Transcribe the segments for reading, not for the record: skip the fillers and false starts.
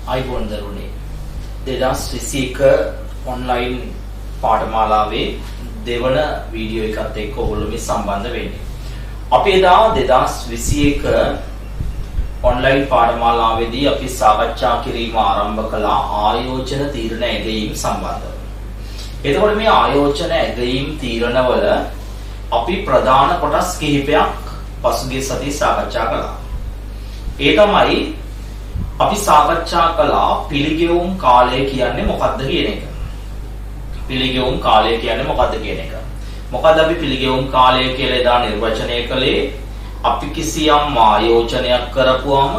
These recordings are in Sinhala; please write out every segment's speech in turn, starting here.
අයිබෝන් දරුවනේ 2021 ඔන්ලයින් පාඨමාලාවේ දෙවන වීඩියෝ එකත් එක්ක ඔයගොල්ලෝ මේ සම්බන්ධ වෙන්නේ. අපි එදා 2021 ඔන්ලයින් පාඨමාලාවේදී අපි සාකච්ඡා කිරීම ආරම්භ කළා ආයෝජන තීරණ ඇගීම් සම්බන්ධව. එතකොට මේ ආයෝජන ඇගීම් තීරණවල අපි ප්‍රධාන කොටස් කිහිපයක් පසුගිය සතියේ සාකච්ඡා කළා. ඒ තමයි අපි සාකච්ඡා කළා පිළිගෙවුම් කාලය කියන්නේ මොකක්ද කියන එක. පිළිගෙවුම් කාලය කියන්නේ මොකක්ද කියන එක. මොකද අපි පිළිගෙවුම් කාලය කියලා එදා නිර්වචනය කළේ අපි කිසියම් ආයෝජනයක් කරපුවම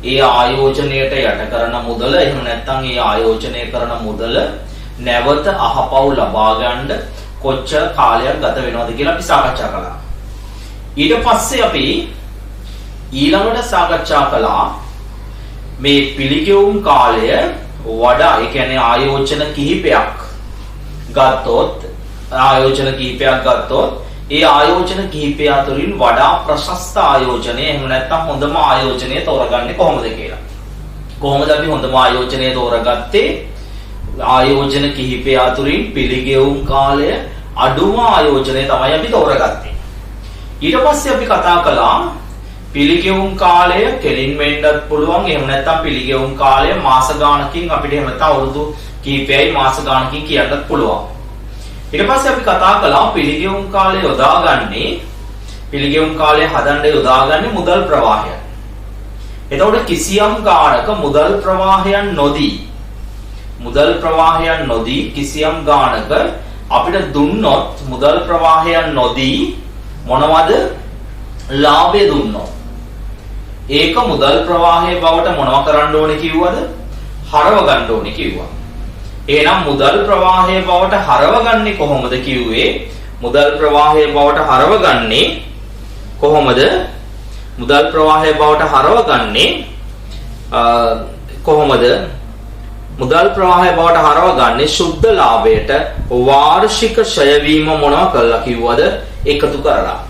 ඒ ආයෝජනයට යට කරන මුදල එහෙම නැත්නම් ඒ ආයෝජනය කරන මුදල නැවත අහපව් ලබා ගන්න කොච්චර කාලයක් ගත වෙනවද කියලා අපි සාකච්ඡා කළා. ඊට පස්සේ අපි ඊළඟට සාකච්ඡා කළා මේ පිළිගෙවුම් කාලය වඩා ඒ කියන්නේ ආයෝජන කිහිපයක් ගත්තොත් ඒ ආයෝජන කිහිපය අතරින් වඩා ප්‍රශස්ත ආයෝජනය එහෙම නැත්නම් හොඳම ආයෝජනය තෝරගන්නේ කොහොමද කියලා. කොහොමද අපි හොඳම ආයෝජනය තෝරගත්තේ? ආයෝජන කිහිපය අතරින් පිළිගෙවුම් කාලය අඩුම ආයෝජනය තමයි අපි තෝරගත්තේ. ඊට පස්සේ අපි කතා කළා පිළිගෙවුම් කාලය කෙලින් වෙන්නත් පුළුවන් එහෙම නැත්නම් පිළිගෙවුම් කාලය මාස ගානකින් අපිට එහෙම නැත්නම් අවුරුදු කිහිපයයි මාස ගානකින් කියන්නත් පුළුවන්. ඊට පස්සේ අපි කතා කළා පිළිගෙවුම් කාලය පිළිගෙවුම් කාලය හදන්න යොදාගන්නේ මුදල් ප්‍රවාහය. එතකොට කිසියම් ගානක මුදල් ප්‍රවාහයන් නොදී කිසියම් ගානක අපිට දුන්නොත් මුදල් ප්‍රවාහයන් නොදී මොනවද ලාභය දුන්නොත් ඒක මුදල් ප්‍රවාහයේ බවට මොනව කරන්න ඕනේ කිව්වද? හරව ගන්න ඕනේ කිව්වා. එහෙනම් මුදල් ප්‍රවාහයේ බවට හරවගන්නේ කොහොමද කිව්වේ? මුදල් ප්‍රවාහයේ බවට හරවගන්නේ කොහොමද? මුදල් ප්‍රවාහයේ බවට හරවගන්නේ කොහොමද? මුදල් ප්‍රවාහය බවට හරවගන්නේ සුද්ධ ලාභයට වාර්ෂික ඡය වීම මොනවා කළා කිව්වද? එකතු කරලා.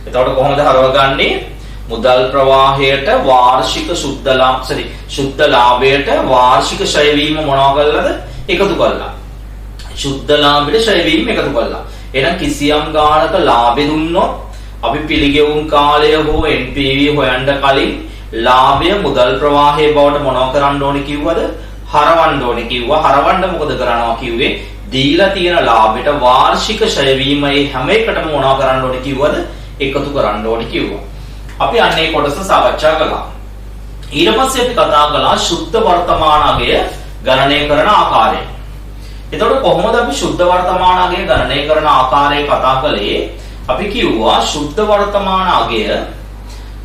එතකොට කොහොමද හරවගන්නේ? මුදල් ප්‍රවාහයට වාර්ෂික සුද්ධ ලාභයට වාර්ෂික ඡය වීම මොනවා කළාද? එකතු කළා. සුද්ධ ලාභයට ඡය වීම එකතු කළා. එහෙනම් කිසියම් ගානක ලාභෙ දුන්නොත් අපි පිළිගෙවුම් කාලය හෝ NPV හොයන්න කලින් ලාභය මුදල් ප්‍රවාහයේ බවට මොනවා කරන්න ඕනේ කිව්වද? හරවන්න ඕනේ කිව්වා. හරවන්න මොකද කරනවා කිව්වේ? දීලා තියෙන ලාභයට වාර්ෂික ඡය වීමේ හැම එකටම මොනවා කරන්න ඕනේ කිව්වද? එකතු කරන්න ඕනේ කිව්වා. අපි අන්නේ කොටස සාකච්ඡා කළා. ඊට පස්සේ අපි කතා කළා සුද්ධ වර්තමාන අගය ගණනය කරන ආකාරය. එතකොට කොහොමද අපි සුද්ධ වර්තමාන අගය ගණනය කරන ආකාරය කතා කළේ? අපි කිව්වා සුද්ධ වර්තමාන අගය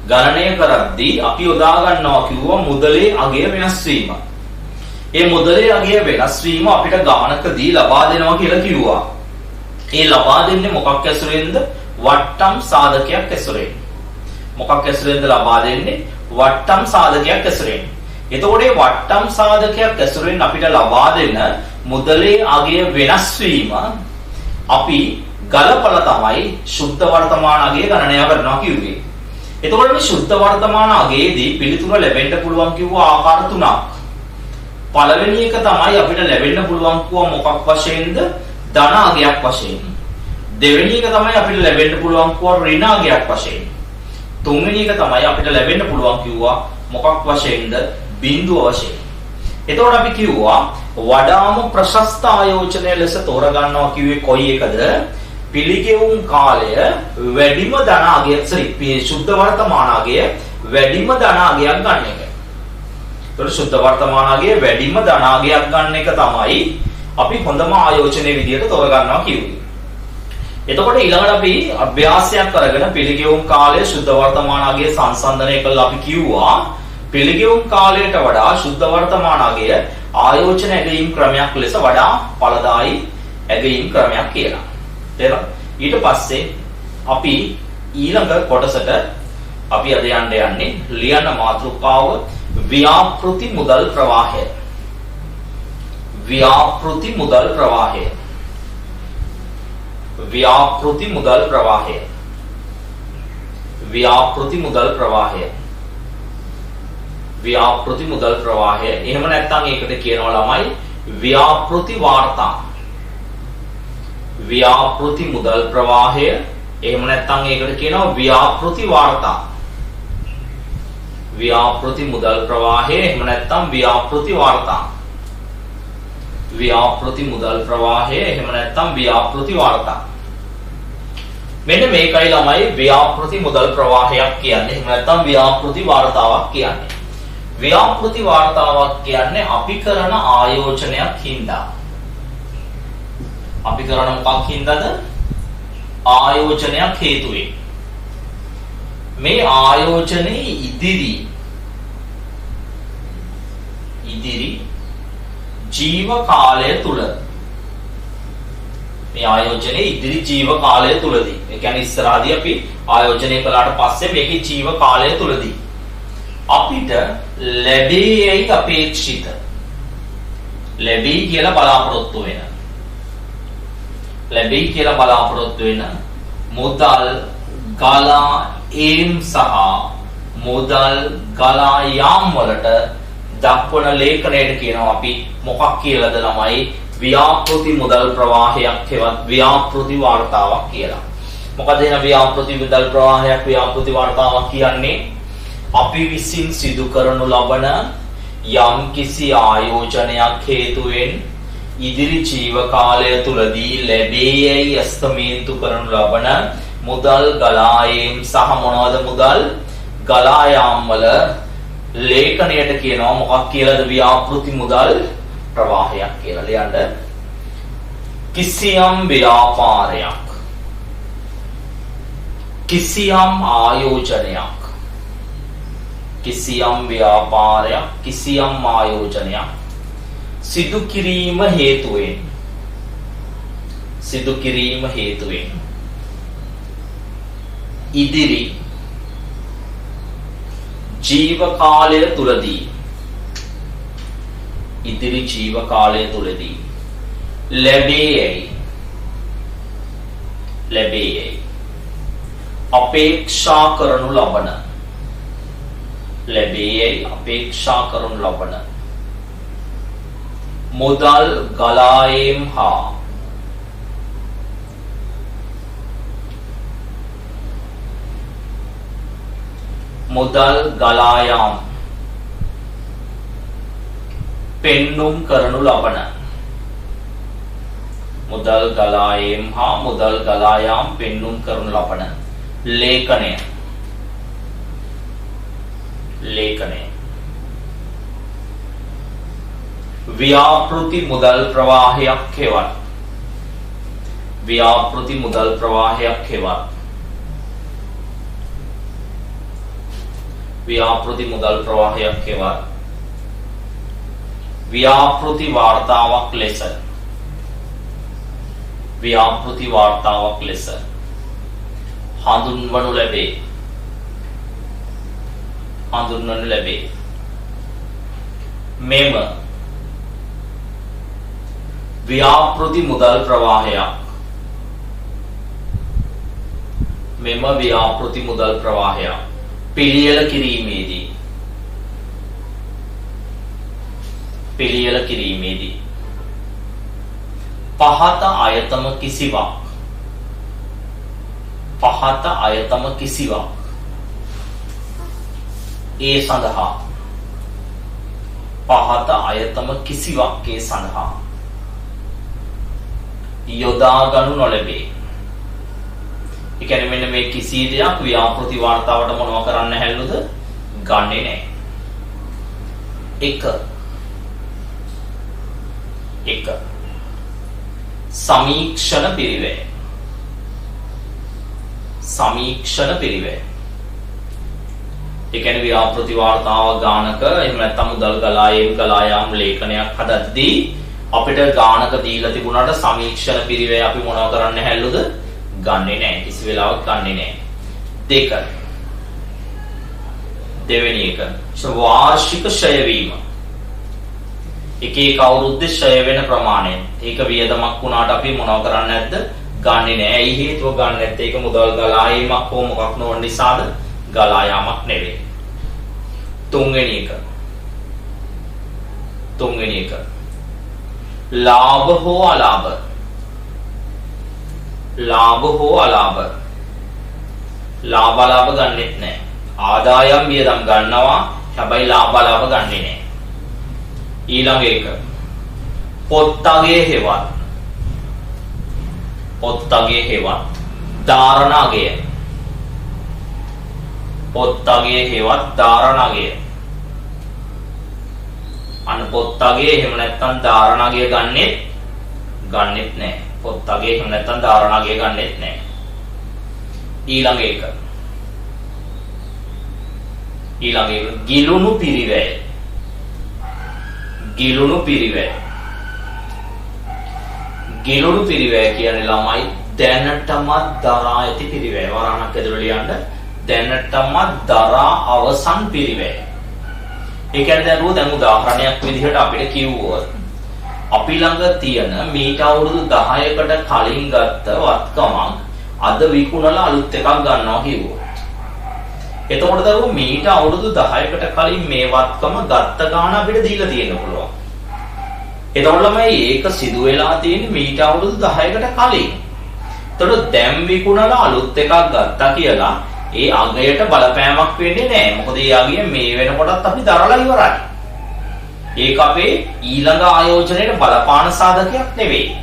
ගණනය කරද්දී අපි යොදා ගන්නවා කිව්වා මුදලේ අගය වෙනස් වීම. ඒ මුදලේ අගය වෙනස් වීම අපිට ගානකදී ලබා දෙනවා කියලා කිව්වා. ඒ ලබා දෙන්නේ මොකක් ඇසුරෙන්ද? වට්ටම් සාධකයක් ඇසුරෙන්. මොකක් ඇසුරෙන්ද ලබා දෙන්නේ? වට්ටම් සාධකයක් ඇසුරෙන්. එතකොට මේ වට්ටම් සාධකයක් ඇසුරෙන් අපිට ලබා දෙන මුදලේ අගය වෙනස් වීම අපි ගලපලා තමයි සුද්ධ වර්තමාන අගය ගණනය කරනවා කිව්වේ. එතකොට මේ සුද්ධ වර්තමාන අගයේදී පිළිතුර ලැබෙන්න පුළුවන් කිව්වා ආකාර තුනක්. පළවෙනි එක තමයි අපිට ලැබෙන්න පුළුවන් කිව්වා මොකක් වශයෙන්ද? ධන අගයක් වශයෙන්. දෙවෙනි එක තමයි අපිට ලැබෙන්න පුළුවන් කිව්වා ඍණ අගයක් වශයෙන්. තුන්වෙනි එක තමයි අපිට ලැබෙන්න පුළුවන් කිව්වා මොකක් වශයෙන්ද? බිඳුව වශයෙන්. එතකොට අපි කිව්වා වඩාම ප්‍රශස්ත ආයෝජනය ලෙස තෝරගන්නවා කිව්වේ කොයි එකද? පිළිගෙවුම් කාලය වැඩිම ධන අගය සුද්ධ වර්තමාන අගය වැඩිම ධන අගයක් ගන්න එක. ඒතකොට සුද්ධ වර්තමාන අගය වැඩිම ධන අගයක් ගන්න එක තමයි අපි හොඳම ආයෝජනයේ විදිහට තෝරගන්නවා කිව්වේ. එතකොට ඊළඟට අපි අභ්‍යාසයක් කරගෙන පිළිගෙවුම් කාලය සුද්ධ වර්තමාන අගය සංසන්දනය කළා. අපි කිව්වා පිළිගෙවුම් කාලයට වඩා සුද්ධ වර්තමාන අගය ආයෝජන ඇගීම් ක්‍රමයක් ලෙස වඩා ඵලදායී ඇගීම් ක්‍රමයක් කියලා. තේරුණා? ඊට පස්සේ අපි ඊළඟ කොටසට අපි අද යන්නේ ලියන මාතෘකාව ව්‍යාපෘති මුදල් ප්‍රවාහය. ව්‍යාපෘති මුදල් ප්‍රවාහය. ව්‍යාපෘති මුදල් ප්‍රවාහය. ව්‍යාපෘති මුදල් ප්‍රවාහය. ව්‍යාපෘති මුදල් ප්‍රවාහය. එහෙම නැත්නම් ඒකට කියනවා ළමයි ව්‍යාපෘති වාර්තා. ව්‍යාපෘති මුදල් ප්‍රවාහය. එහෙම නැත්නම් ඒකට කියනවා ව්‍යාපෘති වාර්තා. ව්‍යාපෘති මුදල් ප්‍රවාහය. එහෙම නැත්නම් ව්‍යාපෘති වාර්තා. ව්‍යාපෘති මුදල් ප්‍රවාහය. එහෙම නැත්නම් ව්‍යාපෘති වාර්තා. මෙන්න මේකයි ළමයි ව්‍යාපෘති මුදල් ප්‍රවාහයක් කියන්නේ. එහෙම නැත්නම් ව්‍යාපෘති වාර්තාවක් කියන්නේ. ව්‍යාපෘති වාර්තාවක් කියන්නේ අපි කරන ආයෝජනයක් හින්දා. අපි කරන මොකක් හින්දාද? ආයෝජනයක් හේතුවෙන්. මේ ආයෝජනයේ ඉදිරි ජීව කාලය තුල මේ ආයෝජනයේ ඉදිරි ජීව කාලය තුලදී, ඒ කියන්නේ ඉස්සරහදී අපි ආයෝජනය කළාට පස්සේ මේකේ ජීව කාලය තුලදී අපිට ලැබෙයි අපේක්ෂිත ලැබෙයි කියලා බලාපොරොත්තු වෙන මුදල් ගලා ඒම් සහ මුදල් ගලා යාම් වලට දක්වන ලේඛනයට කියනවා අපි මොකක් කියලාද ළමයි? ව්‍යාපෘති මුදල් ප්‍රවාහයක් හෙවත් ව්‍යාපෘති වාර්තාවක් කියලා. මොකද එන ව්‍යාපෘති මුදල් ප්‍රවාහයක් ව්‍යාපෘති වාර්තාවක් කියන්නේ අපි විසින් සිදු කරනු ලබන යම් කිසි ආයෝජනයක් හේතුවෙන් ඉදිරි ජීව කාලය තුලදී ලැබෙයි අස්තමේන්තු කරනු ලබන මුදල් ගලායම් සහ මොනවද මුදල් ගලායාම් වල ලේඛනයට කියනවා මොකක් කියලාද? ව්‍යාපෘති මුදල් ප්‍රවාහයක් කියලා. ලියන්න. කිසියම් ව්‍යාපාරයක්, කිසියම් ආයෝජනයක්, කිසියම් ආයෝජනයක් සිදු කිරීම හේතුවෙන් ඉදිරි ජීව කාලය තුලදී ලැබෙයි අපේක්ෂා කරනු ලබන මුදල් ගලායම් හා මුදල් ගලායාම් පෙන්නුම් කරනු ලබන ලේඛනය ව්‍යාපෘති මුදල් ප්‍රවාහයක් හෙවත් ව්‍යාපෘති මුදල් ප්‍රවාහයක් හෙවත් ව්‍යාපෘති වාර්තාවක් ලෙස හඳුන්වනු ලැබේ. මෙම ව්‍යාපෘති මුදල් ප්‍රවාහයක් පිළියෙල කිරීමේදී පහත අයතම කිසිවක් ඒ සඳහා යොදා ගනු නොලැබේ. ඒ කියන්නේ මෙන්න මේ කිසි දෙයක් ව්‍යාපෘති වාර්තාවට මොනව කරන්න හැල්ලුද? ගන්නෙ නැහැ. එක සමීක්ෂණ පිරිවැය. ඒ කියන්නේ ව්‍යාපෘති වාර්තාව ගානක එහෙම නැත්නම් මුදල් ගලායාම් ලේඛනයක් හදද්දී අපිට ගානක දීලා තිබුණාට සමීක්ෂණ පිරිවැය අපි මොනව කරන්න හැල්ලුද? ගන්නෙ නැහැ. කිසි වෙලාවක ගන්නෙ නැහැ. දෙවෙනි එක වාර්ෂික ක්ෂය වීම. එක අවුරුද්දේ ක්ෂය වෙන ප්‍රමාණය. ඒක වියදමක් වුණාට අපි මොනව කරන්නේ නැද්ද? ගන්නෙ නැහැ. ඇයි හේතුව ගන්න නැත්තේ? ඒක මුදල් ගලායීමක් හෝ මොකක් නොවන නිසාද? ගලායාමක් නෙවෙයි. තුන්වෙනි එක තුන්වෙනි එක. ලාභ හෝ අලාභ. ලාභ හෝ අලාභ. ලාභ අලාභ ගන්නෙත් නැහැ. ආදායම් වියදම් ගන්නවා. හැබැයි ලාභ අලාභ ගන්නෙ නැහැ. ඊළඟ එක. පොත්තගේ හේවත්. පොත්තගේ හේවත්. ධාරණාගය. පොත්තගේ හේවත් ධාරණාගය. අන්න පොත්තගේ එහෙම නැත්නම් ධාරණාගය ගන්නෙත් නැහැ. පොත්තගේ එහෙම නැත්නම් ධාරණාගය ගන්නෙත් නැහැ. ඊළඟ එක. ගිලුණු පිරිවැය. ගිලුණු පිරිවැය. ගිලුණු පිරිවැය කියන්නේ ළමයි දැනටමත් දරා ඇති පිරිවැය. වරණක් ඇතුළේ ලියන්න දැනටමත් දරා අවසන් පිරිවැය. ඒ කියන්නේ දැන් උදාහරණයක් විදිහට අපිට කිව්වොත් අපි ළඟ තියෙන මීට අවුරුදු 10කට කලින් ගත්ත වත්කමක් අද විකුණලා අලුත් එකක් ගන්නවා කිව්වොත්. එතකොට දරුවෝ මීට අවුරුදු 10කට කලින් මේ වත්කම ගත්ත ගාණ අපිට දීලා තියෙන්න පුළුවන්. එතකොට ළමයි ඒක සිදු වෙලා තියෙන්නේ මීට අවුරුදු 10කට කලින්. එතකොට දැන් විකුණලා අලුත් එකක් ගත්තා කියලා ඒ අගයට බලපෑමක් වෙන්නේ නැහැ. මොකද ඒ අගය මේ වෙනකොටත් අපි දරලා ඉවරයි. ඒක අපේ ඊළඟ ආයෝජනයේ බලපාන සාධකයක් නෙවෙයි.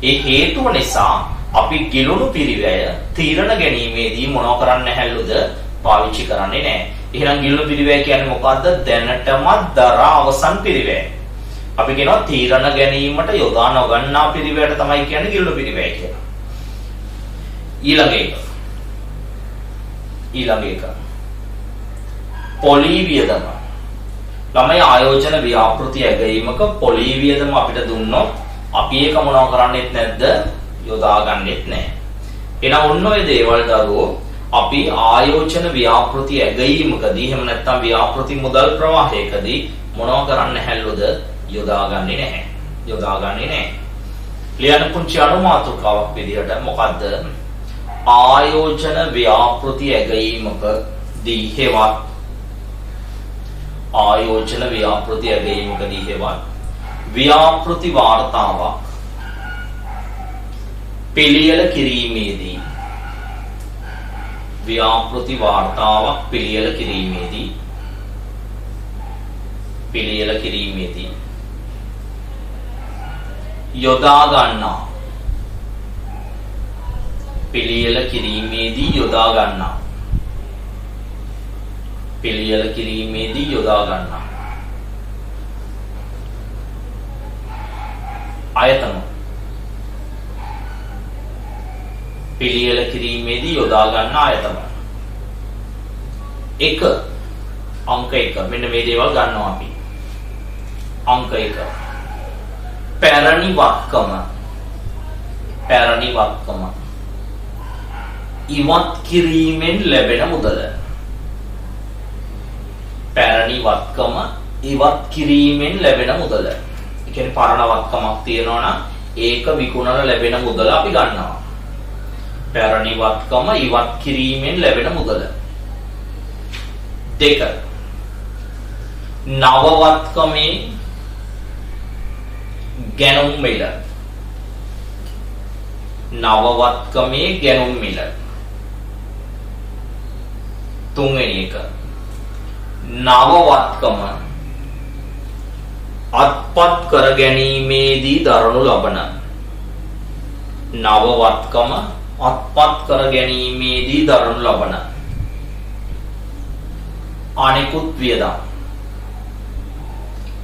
ඒ හේතුව නිසා අපි ගිලුණු පිරිවැය තීරණ ගැනීමේදී මොනව කරන්න හැල්ලුද පාවිච්චි කරන්නේ නැහැ. එහෙනම් ගිලුණු පිරිවැය කියන්නේ මොකද්ද? දැනටමත් දරා අවසන් පිරිවැය. අපි කියනවා තීරණ ගැනීමට යොදා නොගන්නා පිරිවැයට තමයි කියන්නේ ගිලුණු පිරිවැය කියලා. ඊළඟ එක. පොලී වියදම. ළමයි ආයෝජන ව්‍යාපෘති ඇගීමක පොලී වියදම අපිට දුන්නොත් අපි ඒක මොනව කරන්නේත් නැද්ද? යොදා ගන්නෙත් නැහැ. එහෙනම් ඔන්න ඔය දේවල් දරුවෝ අපි ආයෝජන ව්‍යාපෘති ඇගීමකදී එහෙම නැත්නම් ව්‍යාපෘති මුදල් ප්‍රවාහයකදී මොනව කරන්න හැල්ලුද? යොදාගන්නේ නැහැ. ලියන්න පුංචි අනුමාතෘකාවක් විදිහට මොකද්ද? ආයෝජන ව්‍යාපෘති ඇගීමකදී හේවත් ආයෝජන ව්‍යාපෘති ඇගීමකදී හේවත් ව්‍යාපෘති වාර්තාවක් පිළියෙල කිරීමේදී ව්‍යාපෘති වාර්තාවක් පිළියෙල කිරීමේදී යොදා ගන්නා පිළියෙල කිරීමේදී යොදා ගන්නා ආයතන පිළියෙල කිරීමේදී යොදා ගන්න ආයතන. එක අංක 1 මෙන්න මේ දේවල් ගන්නවා අපි. අංක 1 පැරණි වත්කම ඉවත් කිරීමෙන් ලැබෙන මුදල. පැරණි වත්කම ඉවත් කිරීමෙන් ලැබෙන මුදල. ඒ කියන්නේ පරණ වත්කමක් තියෙනවා නම් ඒක විකුණලා ලැබෙන මුදල අපි ගන්නවා. පැරණි වත්කම ඉවත් කිරීමෙන් ලැබෙන මුදල. 2 නව වත්කමේ ගැනුම් මිල. තුන්වෙනි එක නව වත්කම අත්පත් කර ගැනීමේදී දරනු ලබන අනෙකුත් වියදම්.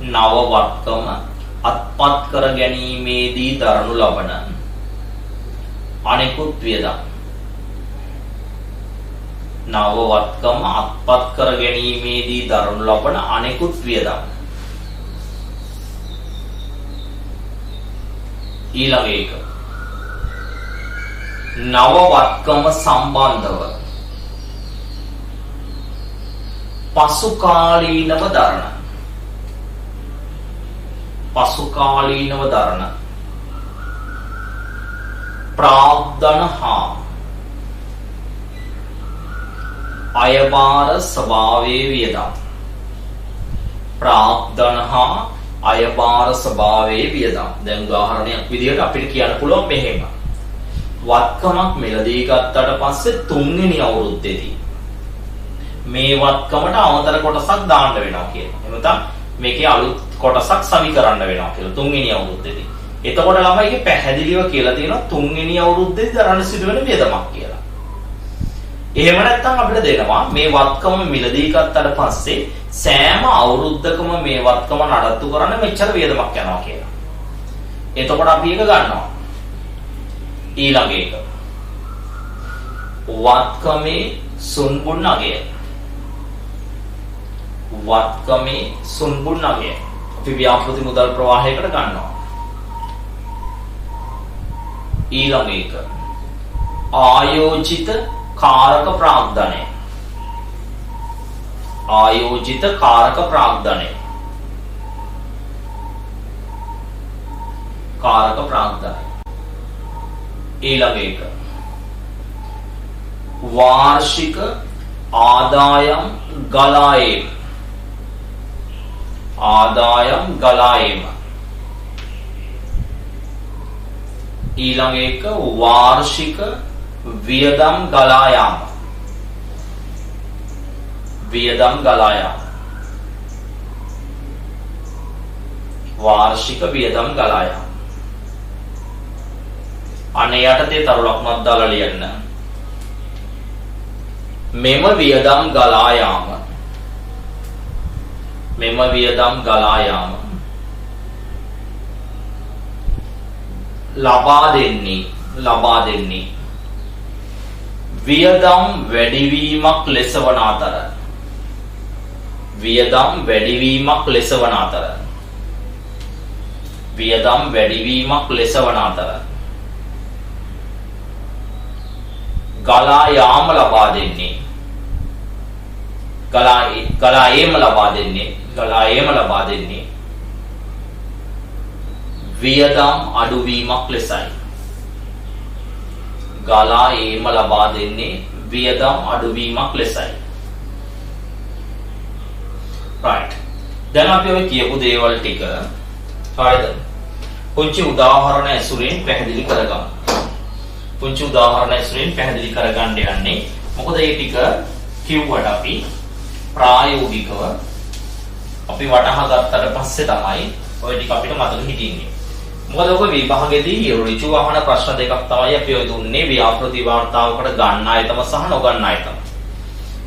නව වත්කම අත්පත් කර ගැනීමේදී දරනු ලබන අනෙකුත් වියදම්. නව වත්කම අත්පත් කර ගැනීමේදී දරනු ලබන අනෙකුත් වියදම්. ඊළඟ එක නව වත්කම සම්බන්ධව පසුකාලීනව දරන ප්‍රාග්ධන හා අයබාර ස්වභාවයේ වියදම්. ප්‍රාග්ධන හා අයබාර ස්වභාවයේ වියදම්. දැන් උදාහරණයක් විදිහට අපිට කියන්න පුළුවන් මෙහෙම. වත්කමක් මිලදී ගත්තට පස්සේ තුන්වෙනි අවුරුද්දේදී මේ වත්කමට අමතර කොටසක් දාන්න වෙනවා කියලා. එහෙම නැත්නම් මේකේ අලුත් කොටසක් සවි කරන්න වෙනවා කියලා තුන්වෙනි අවුරුද්දේදී. එතකොට ළමයිගේ පැහැදිලිව කියලා තියෙනවා තුන්වෙනි අවුරුද්දේදී දරන්න සිදුවෙන වියදමක් කියලා. එහෙම නැත්නම් අපිට දෙනවා මේ වත්කම මිලදී ගත්තට පස්සේ සෑම අවුරුද්දකම මේ වත්කම නඩත්තු කරන්න මෙච්චර වියදමක් යනවා කියලා. එතකොට අපි ඒක ගන්නවා. ඊළඟ එක. වත්කමේ සුන්බුන් අගය. වත්කමේ සුන්බුන් අගය. අපි ව්‍යාපෘති මුදල් ප්‍රවාහයකට ගන්නවා. ඊළඟ එක. ආයෝජිත කාරක ප්‍රාග්ධනය. ආයෝජිත කාරක ප්‍රාග්ධනය. කාරක ප්‍රාග්ධනය. ඊළඟ එක. වාර්ෂික ආදායම් ගලා ඒම. ආදායම් ගලා ඒම. ඊළඟ එක වාර්ෂික වියදම් ගලා යාම. වියදම් ගලා යාම. වාර්ෂික වියදම් ගලා යාම. අනේ යටතේ තරු ලකුණක් දාලා ලියන්න. මෙම වියදම් ගලා යාම. මෙම වියදම් ගලා යාම ලබා දෙන්නේ වියදම් වැඩිවීමක් ලෙස වන අතර. වියදම් වැඩිවීමක් ලෙස වන අතර. වියදම් වැඩිවීමක් ලෙස වන අතර. ගලා යාම ලබා දෙන්නේ. ගලා ඒම ලබා දෙන්නේ. ගලා ඒම ලබා දෙන්නේ වියදම් අඩුවීමක් ලෙසයි. ගලා ඒම ලබා දෙන්නේ වියදම් අඩුවීමක් ලෙසයි. right. දැන් අපි ඔය කියපු දේවල් ටික හරිද? පුංචි උදාහරණ ඇසුරෙන් පැහැදිලි කරගමු. පුංචි උදාහරණ ඇසුරෙන් පැහැදිලි කරගන්න යන්නේ. මොකද මේ ටික කිව්වට අපි ප්‍රායෝගිකව අපි වටහා ගත්තට පස්සේ තමයි ඔය ටික අපිට මතක හිටින්නේ. මොකද ඔක විභාගෙදී ඍජු අහන ප්‍රශ්න දෙකක් තමයි අපි ඔය දුන්නේ ව්‍යාපෘති වාර්තාවකට ගන්න ආයතම සහ නොගන්න ආයතම.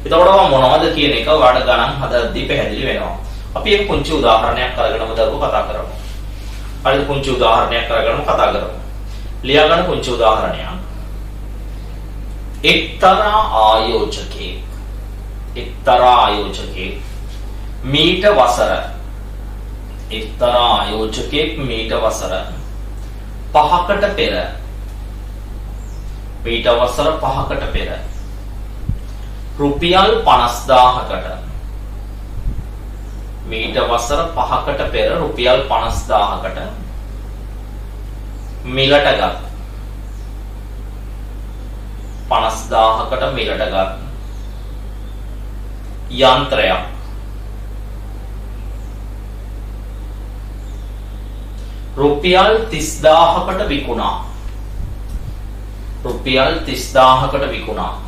එතකොට මොනවද කියන එක ඔයාලට ගණන් හදද්දී පැහැදිලි වෙනවා. අපි එක පුංචි උදාහරණයක් අරගෙනම දරුවෝ කතා කරමු. හරිද? පුංචි උදාහරණයක් අරගෙනම කතා කරමු. ලියා ගන්න පුංචි උදාහරණයක්. එක්තරා ආයෝජකෙක් මීට වසර එක්තරා ආයෝජකෙක් මීට වසර 5කට පෙර රුපියල් 50000කට මීට වසර 5කට පෙර රුපියල් 50000කට මිලටගත් 50000කට මිලටගත් යන්ත්‍රයක් රුපියල් 30000කට විකුණා. රුපියල් 30000කට විකුණා.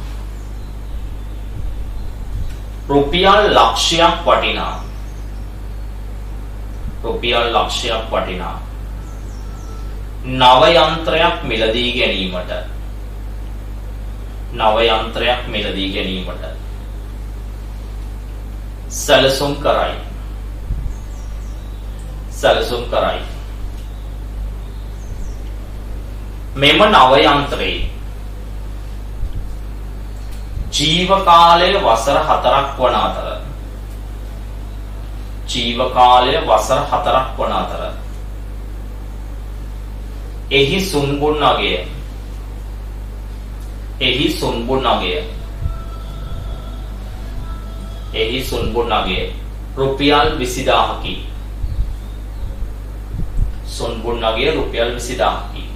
රුපියල් ලක්ෂයක් වටිනා. රුපියල් ලක්ෂයක් වටිනා නව යන්ත්‍රයක් මිලදී ගැනීමට. නව යන්ත්‍රයක් මිලදී ගැනීමට සැලසුම් කරයි. සැලසුම් කරයි. මෙම නව යන්ත්‍රයේ ජීව කාලය වසර 4ක් වන අතර එහි සුන්බුන් අගය රුපියල් 20000කි. සුන්බුන් අගය රුපියල් 20000කි.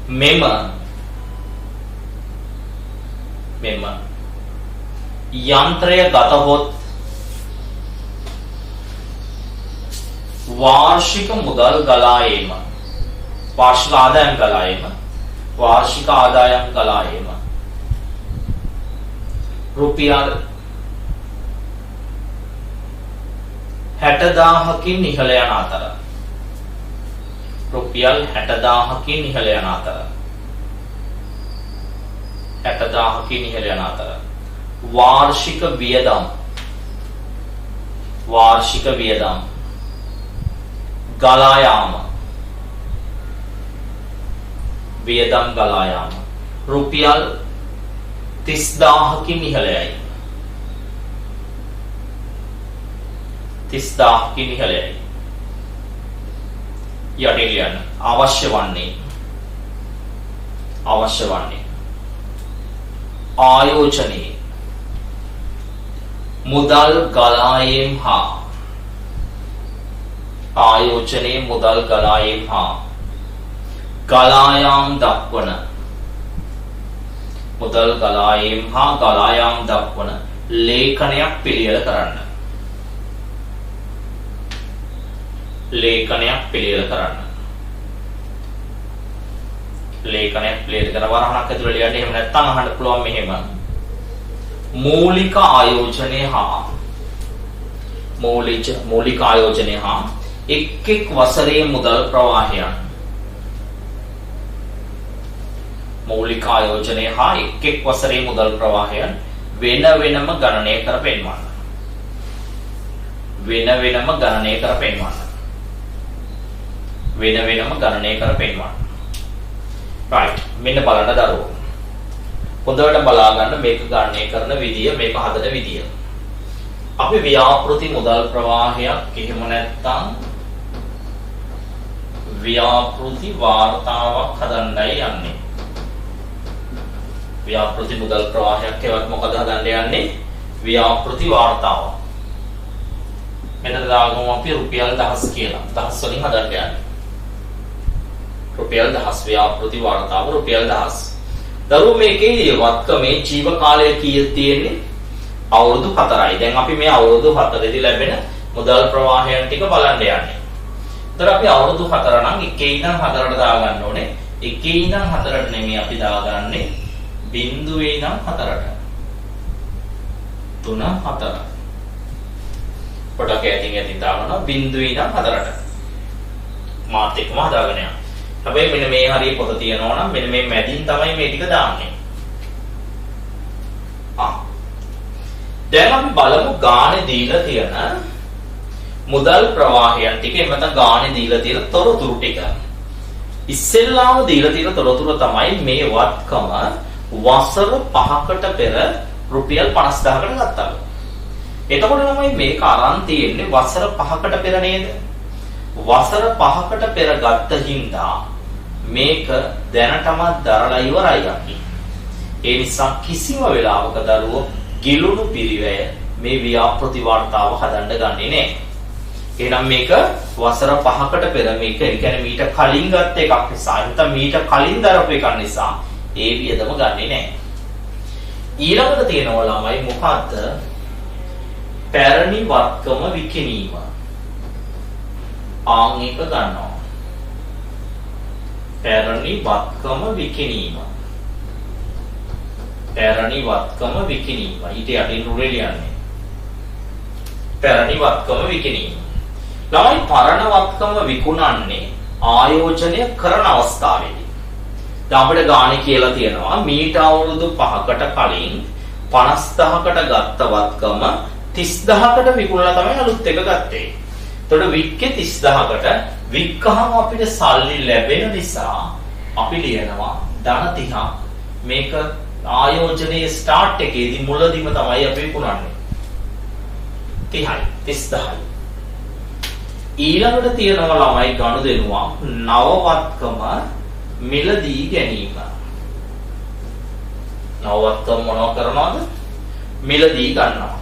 මෙම යන්ත්‍රය ගතහොත් වාර්ෂික මුදල් ගලා ඒම. වාර්ෂික ආදායම් ගලා ඒම. වාර්ෂික ආදායම් ගලා ඒම. රුපියල් 60000කින් ඉහළ යන අතර. රුපියල් 60000කින් ඉහළ යන අතර. 60000කින් ඉහළ යන අතර. වාර්ෂික වියදම්. වාර්ෂික වියදම් ගලා යාම. වියදම් ගලා යාම. රුපියල් 30000කින් ඉහළයි. 30000කින් ඉහළයි. යටිලියන අවශ්‍ය වන්නේ ආයෝජනයේ මුදල් ගලායම් හා ආයෝජනයේ මුදල් ගලායම් හා ගලායාම් දක්වන මුදල් ගලායම් හා ගලායාම් දක්වන ලේඛනයක් පිළියෙල කරන්න. ලේඛනයක් පිළියෙල කරන්න. ලේඛනයක් පිළියෙල කරන වරහණක් ඇතුළේ ලියන්න. එහෙම නැත්නම් අහන්න පුළුවන් මෙහෙම. මූලික ආයෝජනය හා මූලික ආයෝජනය හා එක් වසරේ මුදල් ප්‍රවාහයන්. මූලික ආයෝජනය හා එක් වසරේ මුදල් ප්‍රවාහයන් වෙන වෙනම ගණනය කර පෙන්වන්න. වෙන වෙනම ගණනය කර පෙන්වන්න. වෙන වෙනම ගණනය කර පෙන්වන්න. right. මෙන්න බලන්න දරුවෝ. හොඳට බලා ගන්න මේක ගණනය කරන විදිය, මේක හදන විදිය. අපි ව්‍යාපෘති මුදල් ප්‍රවාහයක් එහෙම නැත්නම් ව්‍යාපෘති වාර්තාවක් හදන්නයි යන්නේ. ව්‍යාපෘති මුදල් ප්‍රවාහයක් ඒවත් මොකද හදන්න යන්නේ? ව්‍යාපෘති වාර්තාව. මෙතන දාගමු අපි රුපියල් 1000 කියලා. 1000 වලින් හදන්න යන්නේ. රුපියල් 1000 ව්‍යාපෘති වාර්තාව රුපියල් 1000. දරුවෝ මේකේ වත්කමේ ජීව කාලය කීයක් තියෙන්නේ? අවුරුදු 4යි. දැන් අපි මේ අවුරුදු 4ේදී ලැබෙන මුදල් ප්‍රවාහයන් ටික බලන්න යන්නේ. ඒතර අපි අවුරුදු 4 නම් 1 ඉඳන් 4ට දාගන්න ඕනේ. 1 ඉඳන් 4ට නෙමෙයි අපි දාගන්නේ 0 ඉඳන් 4ට. 3 4. පොඩක් ඇතින් දාගන්නවා 0 ඉඳන් 4ට. මාත් එක්කම හදාගෙන යන්න. හැබැයි මෙන්න මේ හරිය පොත තියනවා නම් මෙන්න මේ මැදින් තමයි මේ ටික දාන්නේ. දැන් අපි බලමු ගානේ දීලා තියෙන මුදල් ප්‍රවාහයන් ටික එමෙතන ගානේ දීලා තියෙන තොරතුරු ටික. ඉස්සෙල්ලාම දීලා තියෙන තොරතුර තමයි මේ වත්කම වසර 5කට පෙර රුපියල් 50000කට ගත්තා. එතකොට තමයි මේක අරන් තියෙන්නේ වසර 5කට පෙර නේද? වසර 5කට පෙර ගත්ත හින්දා මේක දැනටමත් දරලා ඉවරයි අපි. ඒ නිසා කිසිම වෙලාවක දරුවෝ ගිලුණු පිරිවැය මේ ව්‍යාපෘති වාර්තාව හදන්න ගන්නේ නැහැ. එහෙනම් මේක වසර 5කට පෙර මේක ඒ කියන්නේ මීට කලින් ගත්ත එකක් නිසා නැත්නම් මීට කලින් දරපු එකක් නිසා ඒ වියදම ගන්නේ නැහැ. ඊළඟට තියෙනවා ළමයි මොකද්ද? පැරණි වත්කම විකිණීම. ආන් එක ගන්නවා. පැරණි වත්කම විකිණීම. පැරණි වත්කම විකිණීම. ඊට යටින් රුරේ ලියන්නේ. පැරණි වත්කම විකිණීම. ළමයි පරණ වත්කම විකුණන්නේ ආයෝජනය කරන අවස්ථාවේදී. දැන් අපිට ගානේ කියලා තියෙනවා මීට අවුරුදු 5කට කලින් 50000කට ගත්ත වත්කම 30000කට විකුණලා තමයි අලුත් එක ගත්තේ. එතකොට වික්කේ 30000කට වික්කහම අපිට සල්ලි ලැබෙන නිසා අපි ලියනවා ධන 30ක්. මේක ආයෝජනයේ ස්ටාර්ට් එකේදී මුලදීම තමයි අපි විකුණන්නේ. 30යි 30000යි. ඊළඟට තියෙනවා ළමයි ගනුදෙනුවක් නවවත්කම මිලදී ගැනීම. නවවත්කම මොනව කරනවද? මිලදී ගන්නවා.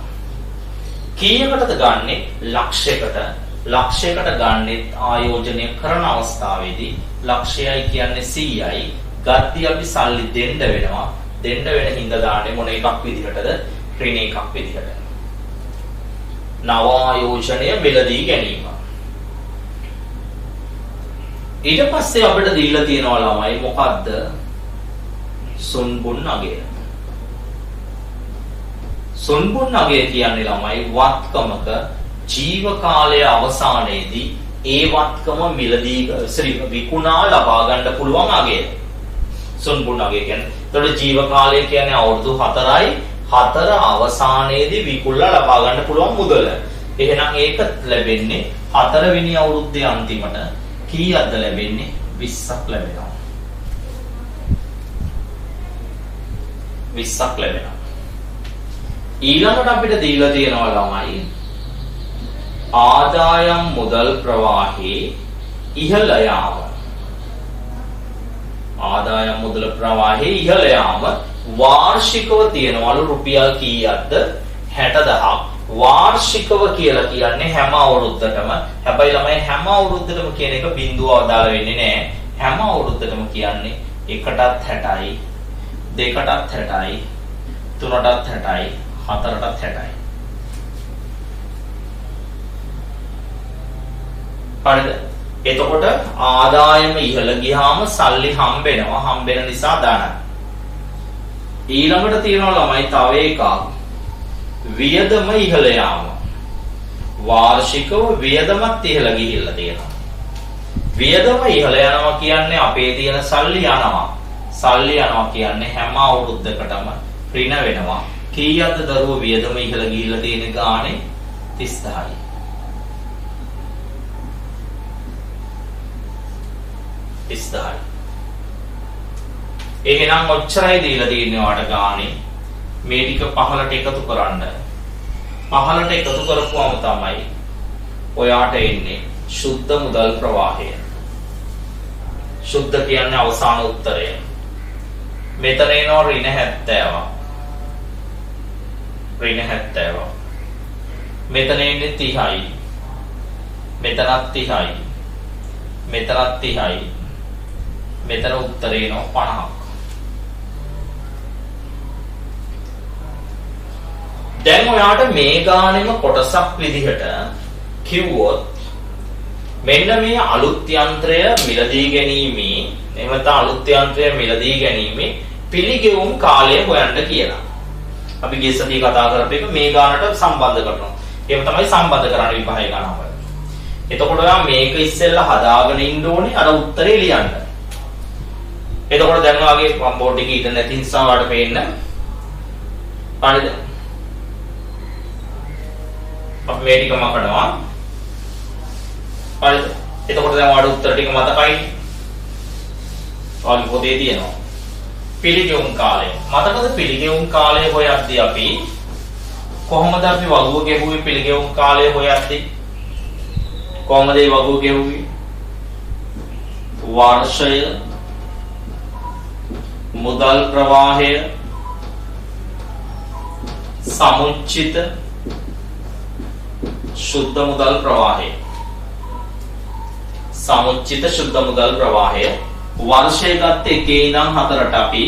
කීයකටද ගන්නෙ? ලක්ෂයකට. ලක්ෂයකට ගන්නෙත් ආයෝජනය කරන අවස්ථාවේදී ලක්ෂයයි කියන්නේ 100යි. ගද්දි අපි සල්ලි දෙන්න වෙනවා. දෙන්න වෙන හින්දා දාන්නේ මොන එකක් විදිහටද? ඍණ එකක් විදිහට. නව ආයෝජනය මිලදී ගැනීම. ඊට පස්සේ අපිට දීලා තියෙනවා ළමයි මොකද්ද? සුන්බුන් අගය. සුන්බුන් අගය කියන්නේ ළමයි වත්කමක ජීව කාලය අවසානයේදී ඒ වත්කම මිලදී විකුණා ලබා ගන්න පුළුවන් අගය. සුන්බුන් අගය කියන්නේ. ඒතකොට ජීව කාලය කියන්නේ අවුරුදු 4යි. 4 අවසානයේදී විකුණලා ලබා ගන්න පුළුවන් මුදල. එහෙනම් ඒක ලැබෙන්නේ 4 වෙනි අවුරුද්දේ අන්තිමට කීයක්ද ලැබෙන්නේ? 20ක් ලැබෙනවා. 20ක් ලැබෙනවා. ඊළඟට අපිට දීලා තියෙනවා ළමයි ආදායම් මුදල් ප්‍රවාහයේ ඉහළ යාම. ආදායම් මුදල් ප්‍රවාහයේ ඉහළ යාම වාර්ෂිකව තියෙනවලු රුපියල් කීයක්ද? 60000ක්. වාර්ෂිකව කියලා කියන්නේ හැම අවුරුද්දටම. හැබැයි ළමයි හැම අවුරුද්දටම කියන එක බිඳුව අදාළ වෙන්නේ නැහැ. හැම අවුරුද්දටම කියන්නේ 1ටත් 60යි, 2ටත් 60යි, 3ටත් 60යි, 4ටත් 60යි. හරිද? එතකොට ආදායම ඉහළ ගියාම සල්ලි හම්බෙනවා. හම්බෙන නිසා ධන. ඊළඟට තියෙනවා ළමයි තව එකක්. වියදම ඉහළ යාම. වාර්ෂිකව වියදමත් ඉහළ ගිහිල්ලා තියෙනවා. වියදම ඉහළ යනවා කියන්නේ අපේ තියෙන සල්ලි යනවා. සල්ලි යනවා කියන්නේ හැම අවුරුද්දකටම ඍණ වෙනවා. කීයක්ද දරුවෝ වියදම ඉහළ ගිහිල්ලා තියෙන ගානේ? 30000යි. 30000යි. එහෙනම් ඔච්චරයි දීලා තියෙන්නේ ඔයාලට ගානේ. මේ ටික 15ට එකතු කරන්න. 15ට එකතු කරපුවම තමයි ඔයාට එන්නේ සුද්ධ මුදල් ප්‍රවාහය. සුද්ධ කියන්නේ අවසාන උත්තරය. මෙතන එනවා ඍණ 70ක්. ඍණ 70ක්. මෙතන එන්නේ 30යි. මෙතනත් 30යි. මෙතනත් 30යි. මෙතන උත්තරේ එනවා 50ක්. දැන් ඔයාට මේ ගානෙම කොටසක් විදිහට කිව්වොත් මෙන්න මේ අලුත් යන්ත්‍රය මිලදී ගැනීමේ එහෙම අලුත් යන්ත්‍රය මිලදී ගැනීමේ පිළිගෙවුම් කාලය හොයන්න කියලා. අපි ගිය සතියේ කතා කරපු එක මේ ගානට සම්බන්ධ කරනවා. ඒක තමයි සම්බන්ධ කරන්න විභාගය ගණන්වල. එතකොට ඔයා මේක ඉස්සෙල්ලා හදාගෙන ඉන්න ඕනේ අර උත්තරේ ලියන්න. එතකොට දැන් ඔයාගේ බෝඩ් එකේ ඉඳන් නැති නිසා ඔයාලට පේන්න. හරිද? අපි මේ ටික මකනවා. හරිද? එතකොට දැන් ඔයාලට උත්තර ටික මතකයි. ඔයාගේ පොතේ තියෙනවා. පිළිගෙවුම් කාලය. මතකද පිළිගෙවුම් කාලය හොයද්දී අපි කොහොමද අපි වගුව ගෙවුවේ පිළිගෙවුම් කාලය හොයද්දී? කොහොමද ඒ වගුව ගෙවුවේ? වර්ෂය, මුදල් ප්‍රවාහය, සමුච්චිත, शुद्ध मुदल प्रवाह समुचित शुद्ध मुदल प्रवाह वर्षे गत्ते එකේ ඉඳන් 4ට අපි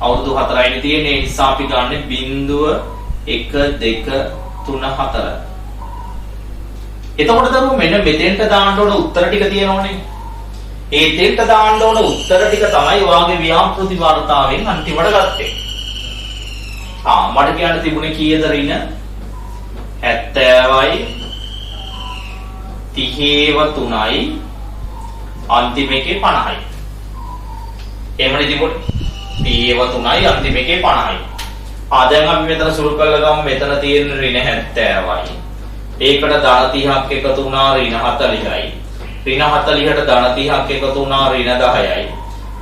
අවුරුදු 4යිනේ තියෙන්නේ ඒ නිසා අපි ගන්න බිංදුව 1 2 3 4 එතකොට දරුවෝ මෙන්න මෙතෙන්ට දාන්න ඕන උත්තර ටික තියෙනවනේ ඒ දෙන්න දාන්න ඕන උත්තර ටික තමයි ඔයාගේ ව්‍යාපෘති වර්තාවෙන් අන්තිමට ගත්තේ මට කියන්න තිබුණේ කීයද රින 70යි 30යි 3යි अंतिम के 50යි එහෙමනේ තිබුණේ 30යි 3යි अंतिम के 50යි දැන් අපි මෙතන සුළු කරලා ගමු මෙතන තියෙන ඍණ 70යි ඒකට ධන 30ක් එකතු වුණා ඍණ 40යි ඍණ 40ට ධන 30ක් එකතු වුණා ඍණ 10යි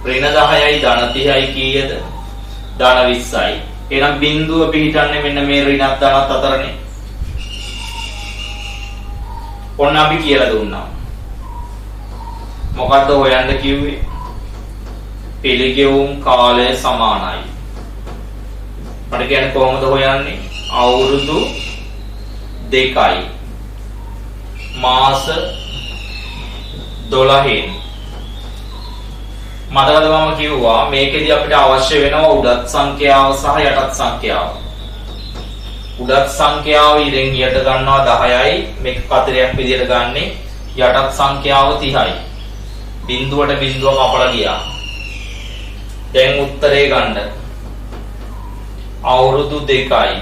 ඍණ 10යි ධන 30යි කීයද ධන 20යි එහෙනම් බිංදුව පිහිටන්නේ මෙන්න මේ ඍණත් ධනත් අතරනේ ඔන්න අපි කියලා දුන්නා මොකද්ද හොයන්න කිව්වේ පිළිගෙවුම් කාලය සමානයි මට කියන්නේ කොහොමද හොයන්නේ අවුරුදු 2යි මාස 12න් මතකද මම කිව්වා මේකෙදි අපිට අවශ්‍ය වෙනවා උඩත් සංඛ්‍යාව සහ යටත් සංඛ්‍යාව උඩත් සංඛ්‍යාව ඉරෙන් යට ගන්නවා 10යි මේක කතරයක් විදියට ගන්නෙ යටත් සංඛ්‍යාව 30යි බිඳුවට බිඳුව කපලා ගියා. දැන් උත්තරේ ගන්න. අවුරුදු 2යි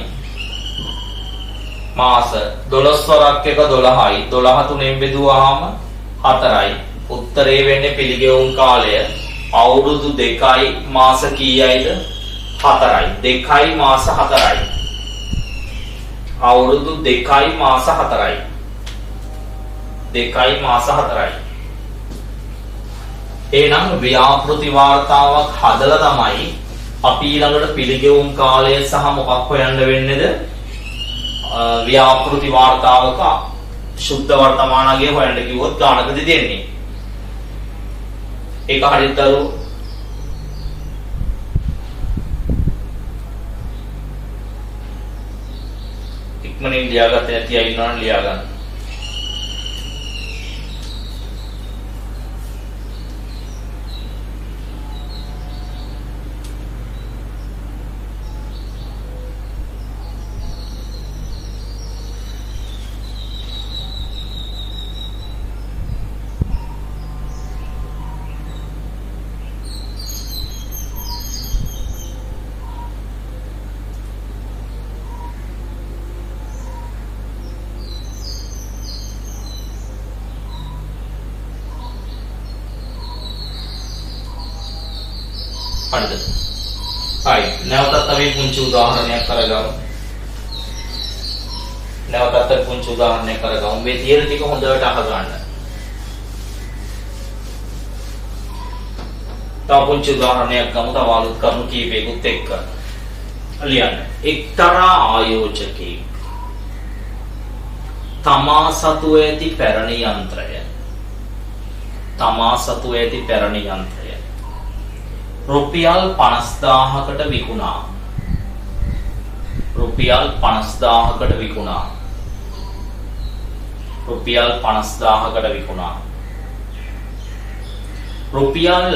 මාස 12 වරක් එක 12යි 12 තුනෙන් බෙදුවාම 4යි. උත්තරේ වෙන්නේ පිළිගෙවුම් කාලය අවුරුදු 2යි මාස කීයයිද? 4යි. 2යි මාස 4යි. අවුරුදු 2යි මාස 4යි. 2යි මාස 4යි. එහෙනම් ව්‍යාපෘති වාර්තාවක් හදලා තමයි අපි ඊළඟට පිළිගෙවුම් කාලය සහ මොකක් හොයන්න වෙන්නේද? ව්‍යාපෘති වාර්තාවක සුද්ධ වර්තමානයේ හොයන්න කිව්වොත් ගානකදී දෙන්නේ. ඒක හරියට දරුවෝ ඉක්මනින් ලියාගත්ත නැති අය ඉන්නවනම් ලියා ගන්න. හරිද? හරි. නැවතත් අපි පුංචි උදාහරණයක් කරගමු. මේ තියෙන ටික හොඳට අහගන්න. තව පුංචි උදාහරණයක් ගමු. තව අලුත් කරුණු කීපයකුත් එක්ක ලියන්න. එක්තරා ආයෝජකෙක් තමා සතු ඇති පැරණි යන්ත්‍රය රුපියල් 50000කට විකුණා. රුපියල්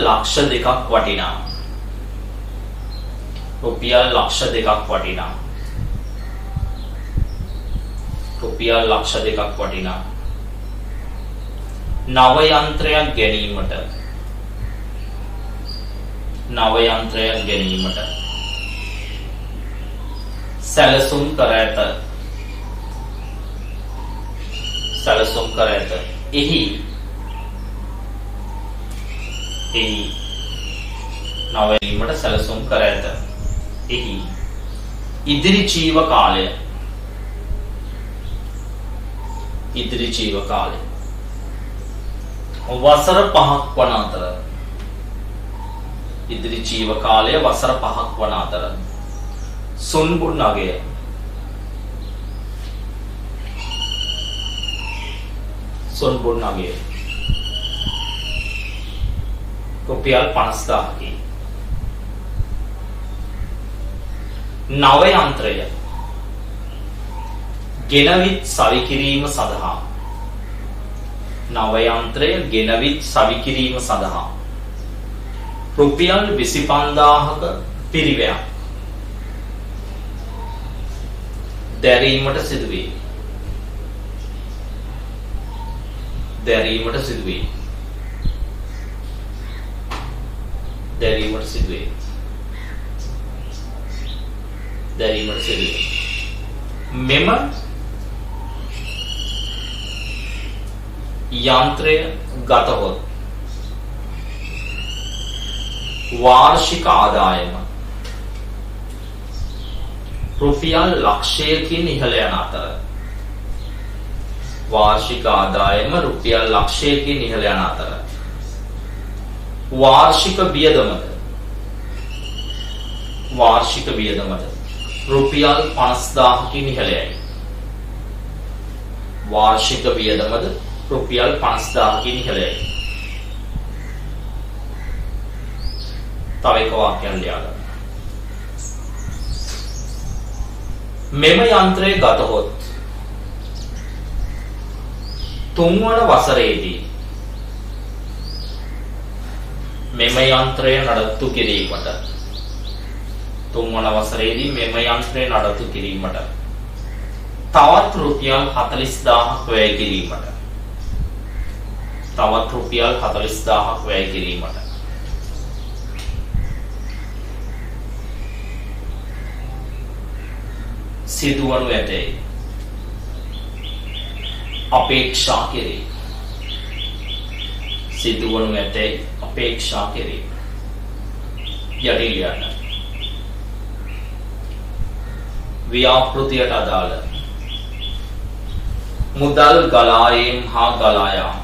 ලක්ෂ දෙකක් වටිනා. නව යන්ත්‍රයක් ගැනීමට සැලසුම් කර ඇත. එහි ඉදිරි ජීව කාලය වසර 5ක් වන අතර සුන්බුන් අගය රුපියල් 50000කි. නව යන්ත්‍රය ගෙනවිත් සවිකිරීම සඳහා රුපියල් 25000ක පිරිවැයක් දැරීමට සිදුවේ. මෙම යන්ත්‍රය ගතහොත් වාර්ෂික ආදායම රුපියල් ලක්ෂයකින් ඉහළ යන අතර වාර්ෂික වියදමද රුපියල් 50000කින් ඉහළ යයි. තව එක වාක්‍යයක් ලියාගන්න. මෙම යන්ත්‍රය ගතහොත් තුන්වන වසරේදී මෙම යන්ත්‍රය නඩත්තු කිරීමට තවත් රුපියල් 40000ක් වැය කිරීමට තවත් රුපියල් 40000ක් වැය කිරීමට. සිදුවනු ඇතැයි අපේක්ෂා කෙරේ. සිදුවනු ඇතැයි අපේක්ෂා කෙරේ. යටි ලියන්න. ව්‍යාපෘතියට අදාළ මුදල් ගලායීම් හා ගලායාම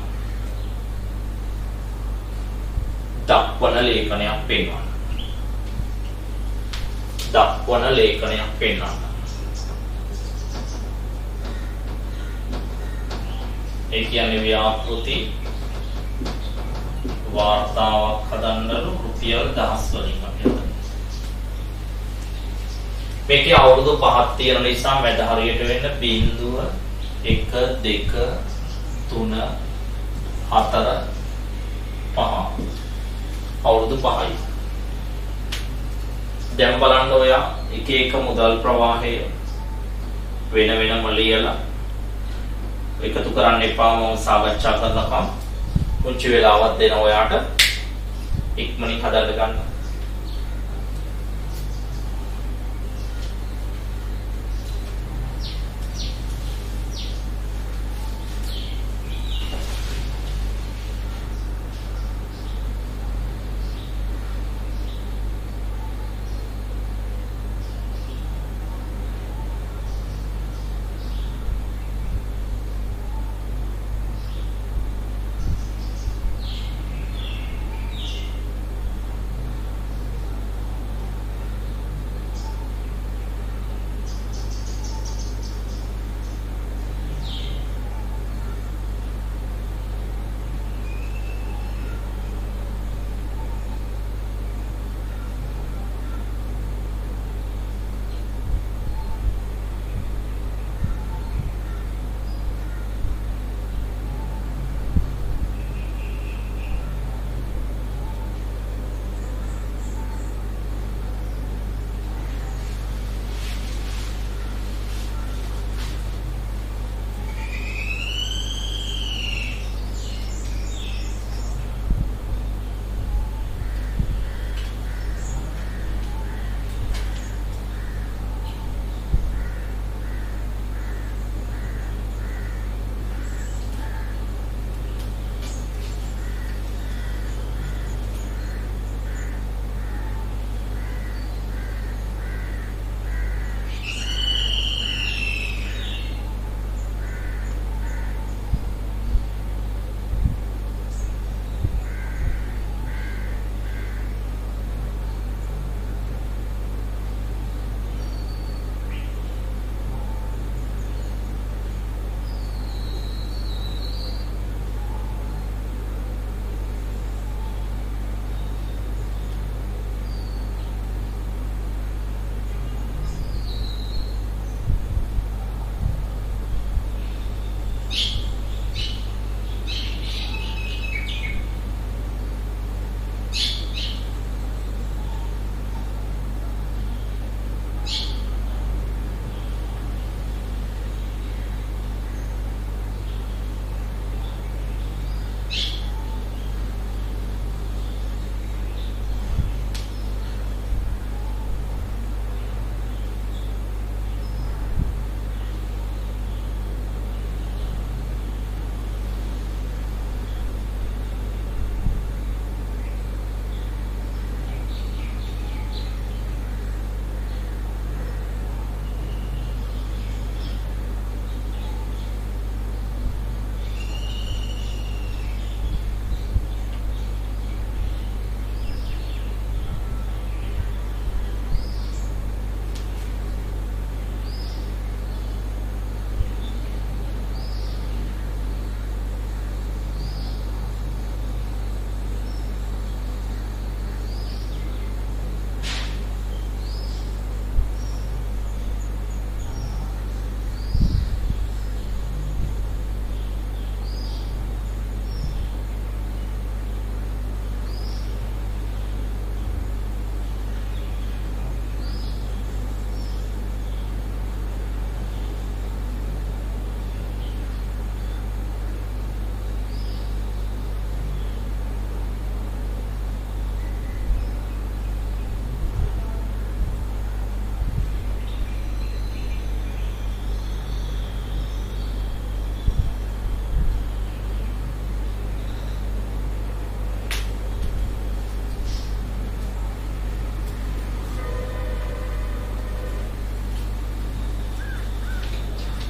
දක්වන ලේඛනයක් පෙන්වන්න. දක්වන ලේඛනයක් පෙන්වන්න. ඒ කියන්නේ ව්‍යාපෘති වාර්තාවක් හදන්නලු රුපියල් 1000 වලින් අපි හදන්නේ. මේකේ අවුරුදු 5ක් තියෙන නිසා මැද හරියට වෙන්න 0 1 2 3 4 5 අවුරුදු 5යි. දැන් බලන්න ඔයා එක එක මුදල් ප්‍රවාහය වෙන වෙනම ලියලා එකතු කරන්න එපා. මම සාකච්ඡා කරනකම් පුංචි වෙලාවක් දෙන ඔයාට ඉක්මනින් හදන්න ගන්න.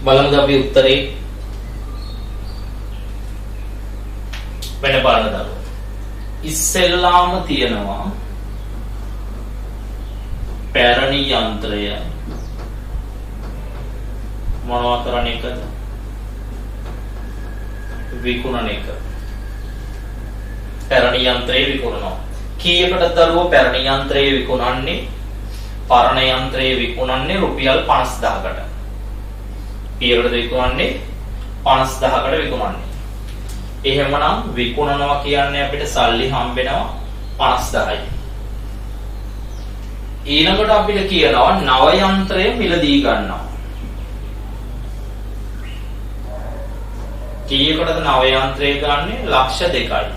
බලමුද අපි උත්තරේ. වෙන බලන්න දරුවෝ. ඉස්සෙල්ලාම තියෙනවා පැරණි යන්ත්‍රය මොනවා කරන එකද? විකුණන එක. පැරණි යන්ත්‍රය විකුණනවා. කීයකට දරුවෝ පැරණි යන්ත්‍රය විකුණන්නේ? පරණ යන්ත්‍රය විකුණන්නේ රුපියල් 50000කට. කීයකටද විකුණන්නේ? 50000කට විකුණන්නේ. එහෙමනම් විකුණනවා කියන්නේ අපිට සල්ලි හම්බෙනවා 50000යි. ඊළඟට අපිට කියනවා නව යන්ත්‍රය මිලදී ගන්නවා. කීයකටද නව යන්ත්‍රය ගන්නෙ? 2,00,000යි.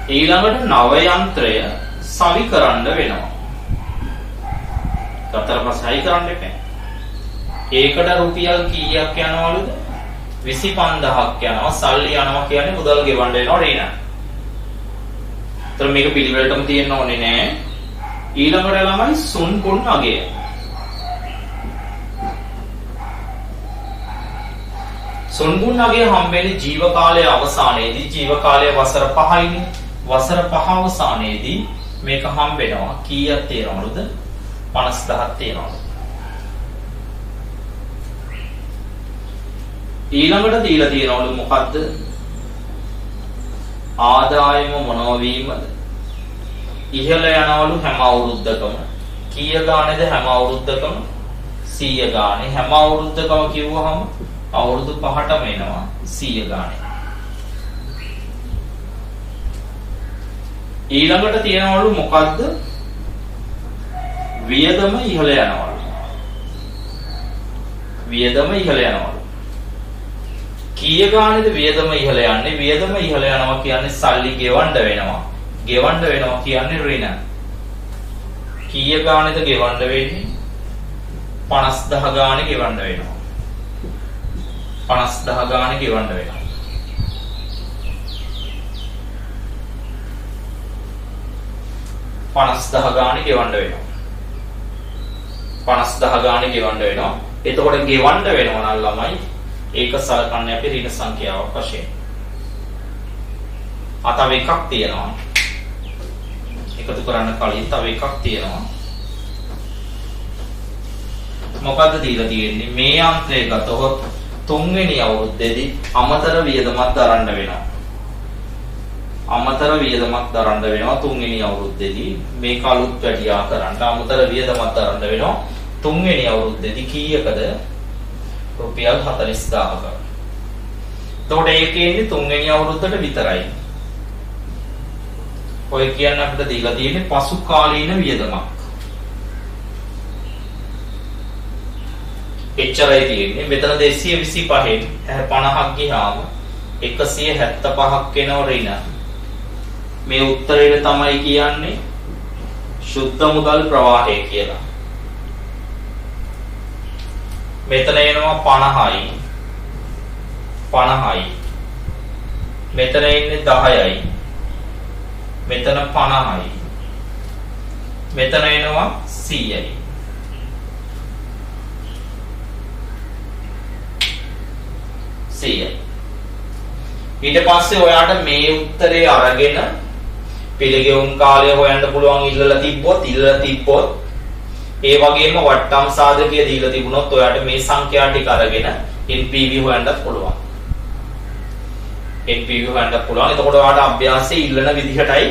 ඊළඟට නව යන්ත්‍රය සවි කරන්න වෙනවා. කතර පසයි කරන්න එපා. ඒකට රුපියල් කීයක් යනවලුද? 25000ක් යනවා. සල්ලි යනවා කියන්නේ මුදල් ගෙවන්න වෙනවා නේද? ඒතර මේක පිළිවෙලටම තියෙන්න ඕනේ නෑ. ඊළඟට ළමයි සුන් කුන් අගය. සුන් කුන් අගය හම්බෙන්නේ ජීව කාලයේ අවසානයේදී. ජීව කාලය වසර 5යිනේ. වසර 5 අවසානයේදී මේක හම්බෙනවා. කීයක් තියෙනවලුද? 50000ක් තියෙනවා. ඊළඟට දීලා තියෙනවලු මොකද්ද? ආදායම මොනවා වීමද? ඉහළ යනවලු හැම අවුරුද්දකම. කීය ගානේද හැම අවුරුද්දකම? 100 ගානේ. හැම අවුරුද්දකම කිව්වහම අවුරුදු 5ටම එනවා 100 ගානේ. ඊළඟට තියෙනවලු මොකද්ද? වියදම ඉහළ යනවලු. වියදම ඉහළ යනවලු. කීය ගානේද වියදම ඉහළ යන්නේ? වියදම ඉහළ යනවා කියන්නේ සල්ලි ගෙවන්න වෙනවා. ගෙවන්න වෙනවා කියන්නේ ඍණ. කීය ගානේද ගෙවන්න වෙන්නේ? 50000 ගානේ ගෙවන්න වෙනවා. 50000 ගානේ ගෙවන්න වෙනවා. 50000 ගානේ ගෙවන්න වෙනවා. 50000 ගානේ ගෙවන්න වෙනවා. එතකොට ගෙවන්න වෙනවා නම් ළමයි ඒක සලකන්නේ අපි ඍණ සංඛ්‍යාවක් වශයෙන්. තව එකක් තියෙනවා. එකතු කරන්න කලින් තව එකක් තියෙනවා. මොකද්ද දීලා තියෙන්නේ? මේ යන්ත්‍රය ගතොත් 3 වෙනි අවුරුද්දේදී අමතර වියදමක් දරන්න වෙනවා. අමතර වියදමක් දරන්න වෙනවා 3 වෙනි අවුරුද්දේදී. මේක අලුත් වැඩියා කරන්න අමතර වියදමක් දරන්න වෙනවා 3 වෙනි අවුරුද්දේදී. කීයකද? රුපියල් 40000ක. එතකොට ඒකේ ඉන්නේ 3 වෙනි අවුරුද්දට විතරයි. ඔය කියන්නේ අපිට දීලා තියෙන්නේ පසු කාලීන වියදමක්. එච්චරයි තියෙන්නේ. මෙතන 225න් 50ක් ගියාම 175ක් වෙනව ඍණ. මේ උත්තරේ තමයි කියන්නේ සුද්ධ මුදල් ප්‍රවාහය කියලා. මෙතන එනවා 50යි 50යි. මෙතන ඉන්නේ 10යි. මෙතන 50යි. මෙතන එනවා 100යි. ඊට පස්සේ ඔයාට මේ උත්තරේ අරගෙන පිළිගෙවුම් කාලය හොයන්න පුළුවන්. ඉල්ලලා තිබ්බොත් ඒ වගේම වට්ටම් සාධකය දීලා තිබුණොත් ඔයාට මේ සංඛ්‍යා ටික අරගෙන NPV හොයන්නත් පුළුවන්. NPV හොයන්නත් පුළුවන්. එතකොට ඔයාට අභ්‍යාසයේ ඉල්ලන විදිහටයි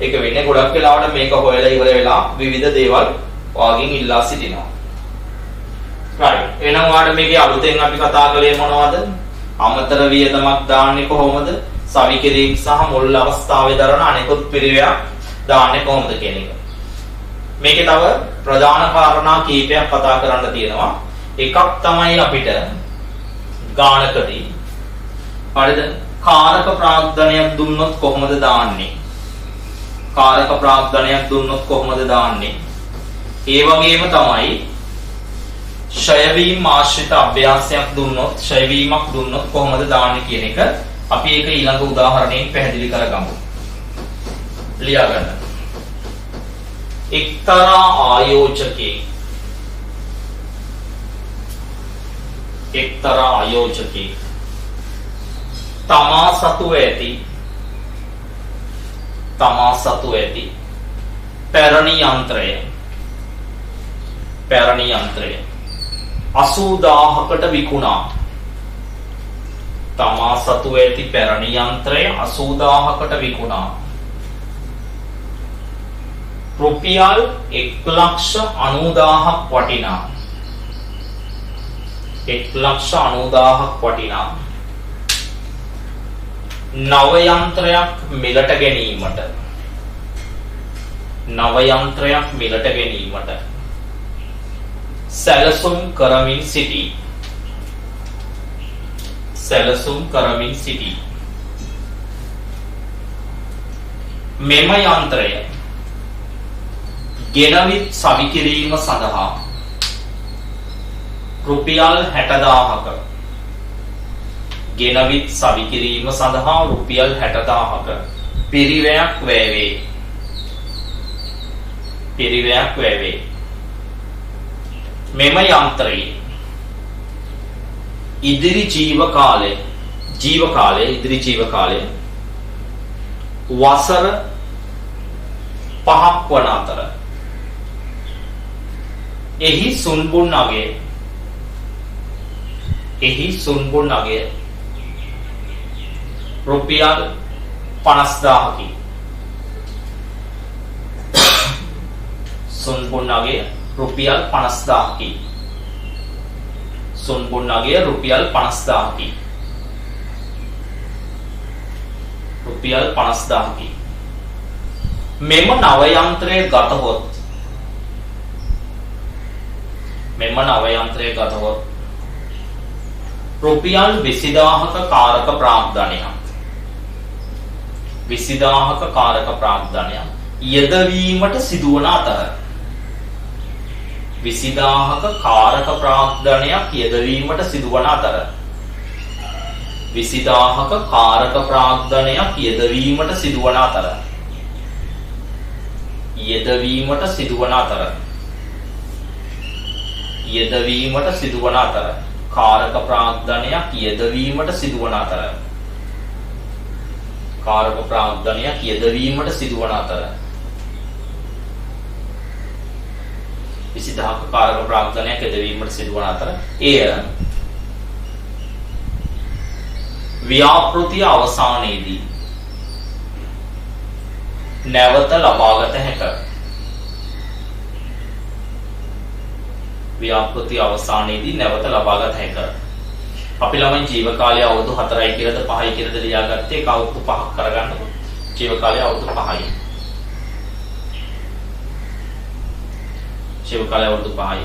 ඒක වෙන්නේ. ගොඩක් වෙලාවට මේක හොයලා ඉවර වෙලා විවිධ දේවල් ඔයාගෙන් ඉල්ලා සිටිනවා. right. එහෙනම් ඔයාට මේකේ අලුතෙන් අපි කතා කළේ මොනවද? අමතර වියදමක් දාන්නේ කොහොමද? සවි කිරීම සහ මුල් අවස්ථාවේ දරන අනෙකුත් පිරිවැයක් දාන්නේ කොහොමද කියන එක. මේකේ තව ප්‍රධාන කාරණා කීපයක් කතා කරන්න තියෙනවා. එකක් තමයි අපිට ගානකදී හරිද? කාරක ප්‍රාග්ධනයක් දුන්නොත් කොහොමද දාන්නේ? කාරක ප්‍රාග්ධනයක් දුන්නොත් කොහොමද දාන්නේ? ඒ වගේම තමයි ෂයවීම ආශ්‍රිත අභ්‍යාසයක් දුන්නොත්, ෂයවීමක් දුන්නොත් කොහොමද දාන්නේ කියන එක අපි ඒක ඊළඟ උදාහරණයෙන් පැහැදිලි කරගමු. ලියා ගන්න. එක්තරා ආයෝජකයෙක් එක්තරා ආයෝජකයෙක් තමා සතු ඇති පැරණි යන්ත්‍රය 80000කට විකුණා. තමා සතු ඇති පැරණි යන්ත්‍රය 80000කට විකුණා. රුපියල් 1,90,000ක් වටිනා. 1,90,000ක් වටිනා නව යන්ත්‍රයක් මිලට ගැනීමට සැලසුම් කරමින් සිටී. මෙම යන්ත්‍රය ගෙනවිත් සවිකිරීම සඳහා රුපියල් 60,000ක පිරිවැයක් වැය වේ. මෙම යන්ත්‍රයේ ඉදිරි ජීව කාලය වසර 5ක් වන අතර එහි සුන්බුන් අගය රුපියල් 50,000කි. සුන්බුන් අගය රුපියල් 50,000කි. මෙම නව යන්ත්‍රය ගතහොත් රුපියල් 20,000ක කාරක ප්‍රාග්ධනයක් යෙදවීමට සිදුවන අතර 20,000ක කාරක ප්‍රාග්ධනයක් යෙදවීමට සිදුවන අතර කාරක ප්‍රාග්ධනයක් යෙදවීමට සිදුවන අතර 20,000ක කාරක ප්‍රාග්ධනයක් යෙදවීමට සිදුවන අතර එය ව්‍යාපෘතිය අවසානයේදී නැවත ලබාගත හැක. අපි ළමයි ජීව කාලය අවුරුදු 4යි කියලාද 5යි කියලාද ලියාගත්තේ. ඒක අවුරුදු 5ක් කරගන්න. ජීව කාලය අවුරුදු 5යි.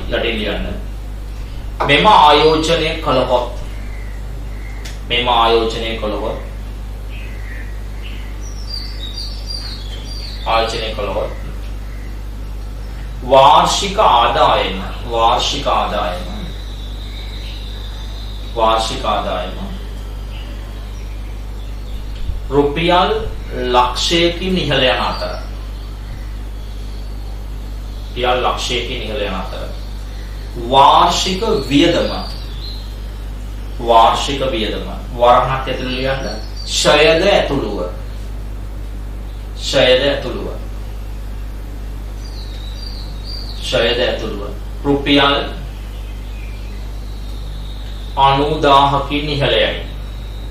යටි ලියන්න. මෙම ආයෝජනය කළහොත් වාර්ෂික ආදායම රුපියල් ලක්ෂයකින් ඉහළ යන අතර වාර්ෂික වියදම වරණක් ඇතුළේ ලියන්න ෂයද ඇතුළුව රුපියල් 90,000කින් ඉහළ යයි.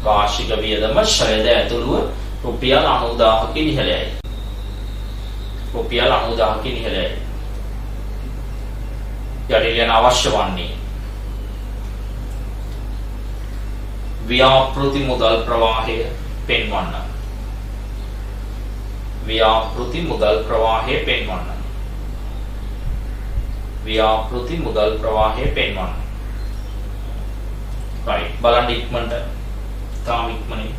වාර්ෂික වියදම ෂයද ඇතුළුව රුපියල් 90,000කින් ඉහළ යයි. යටිලියන අවශ්‍ය වන්නේ ව්‍යාපෘති මුදල් ප්‍රවාහය පෙන්වන්න. right බලන්න ඉක්මනට තාම ඉක්මනින්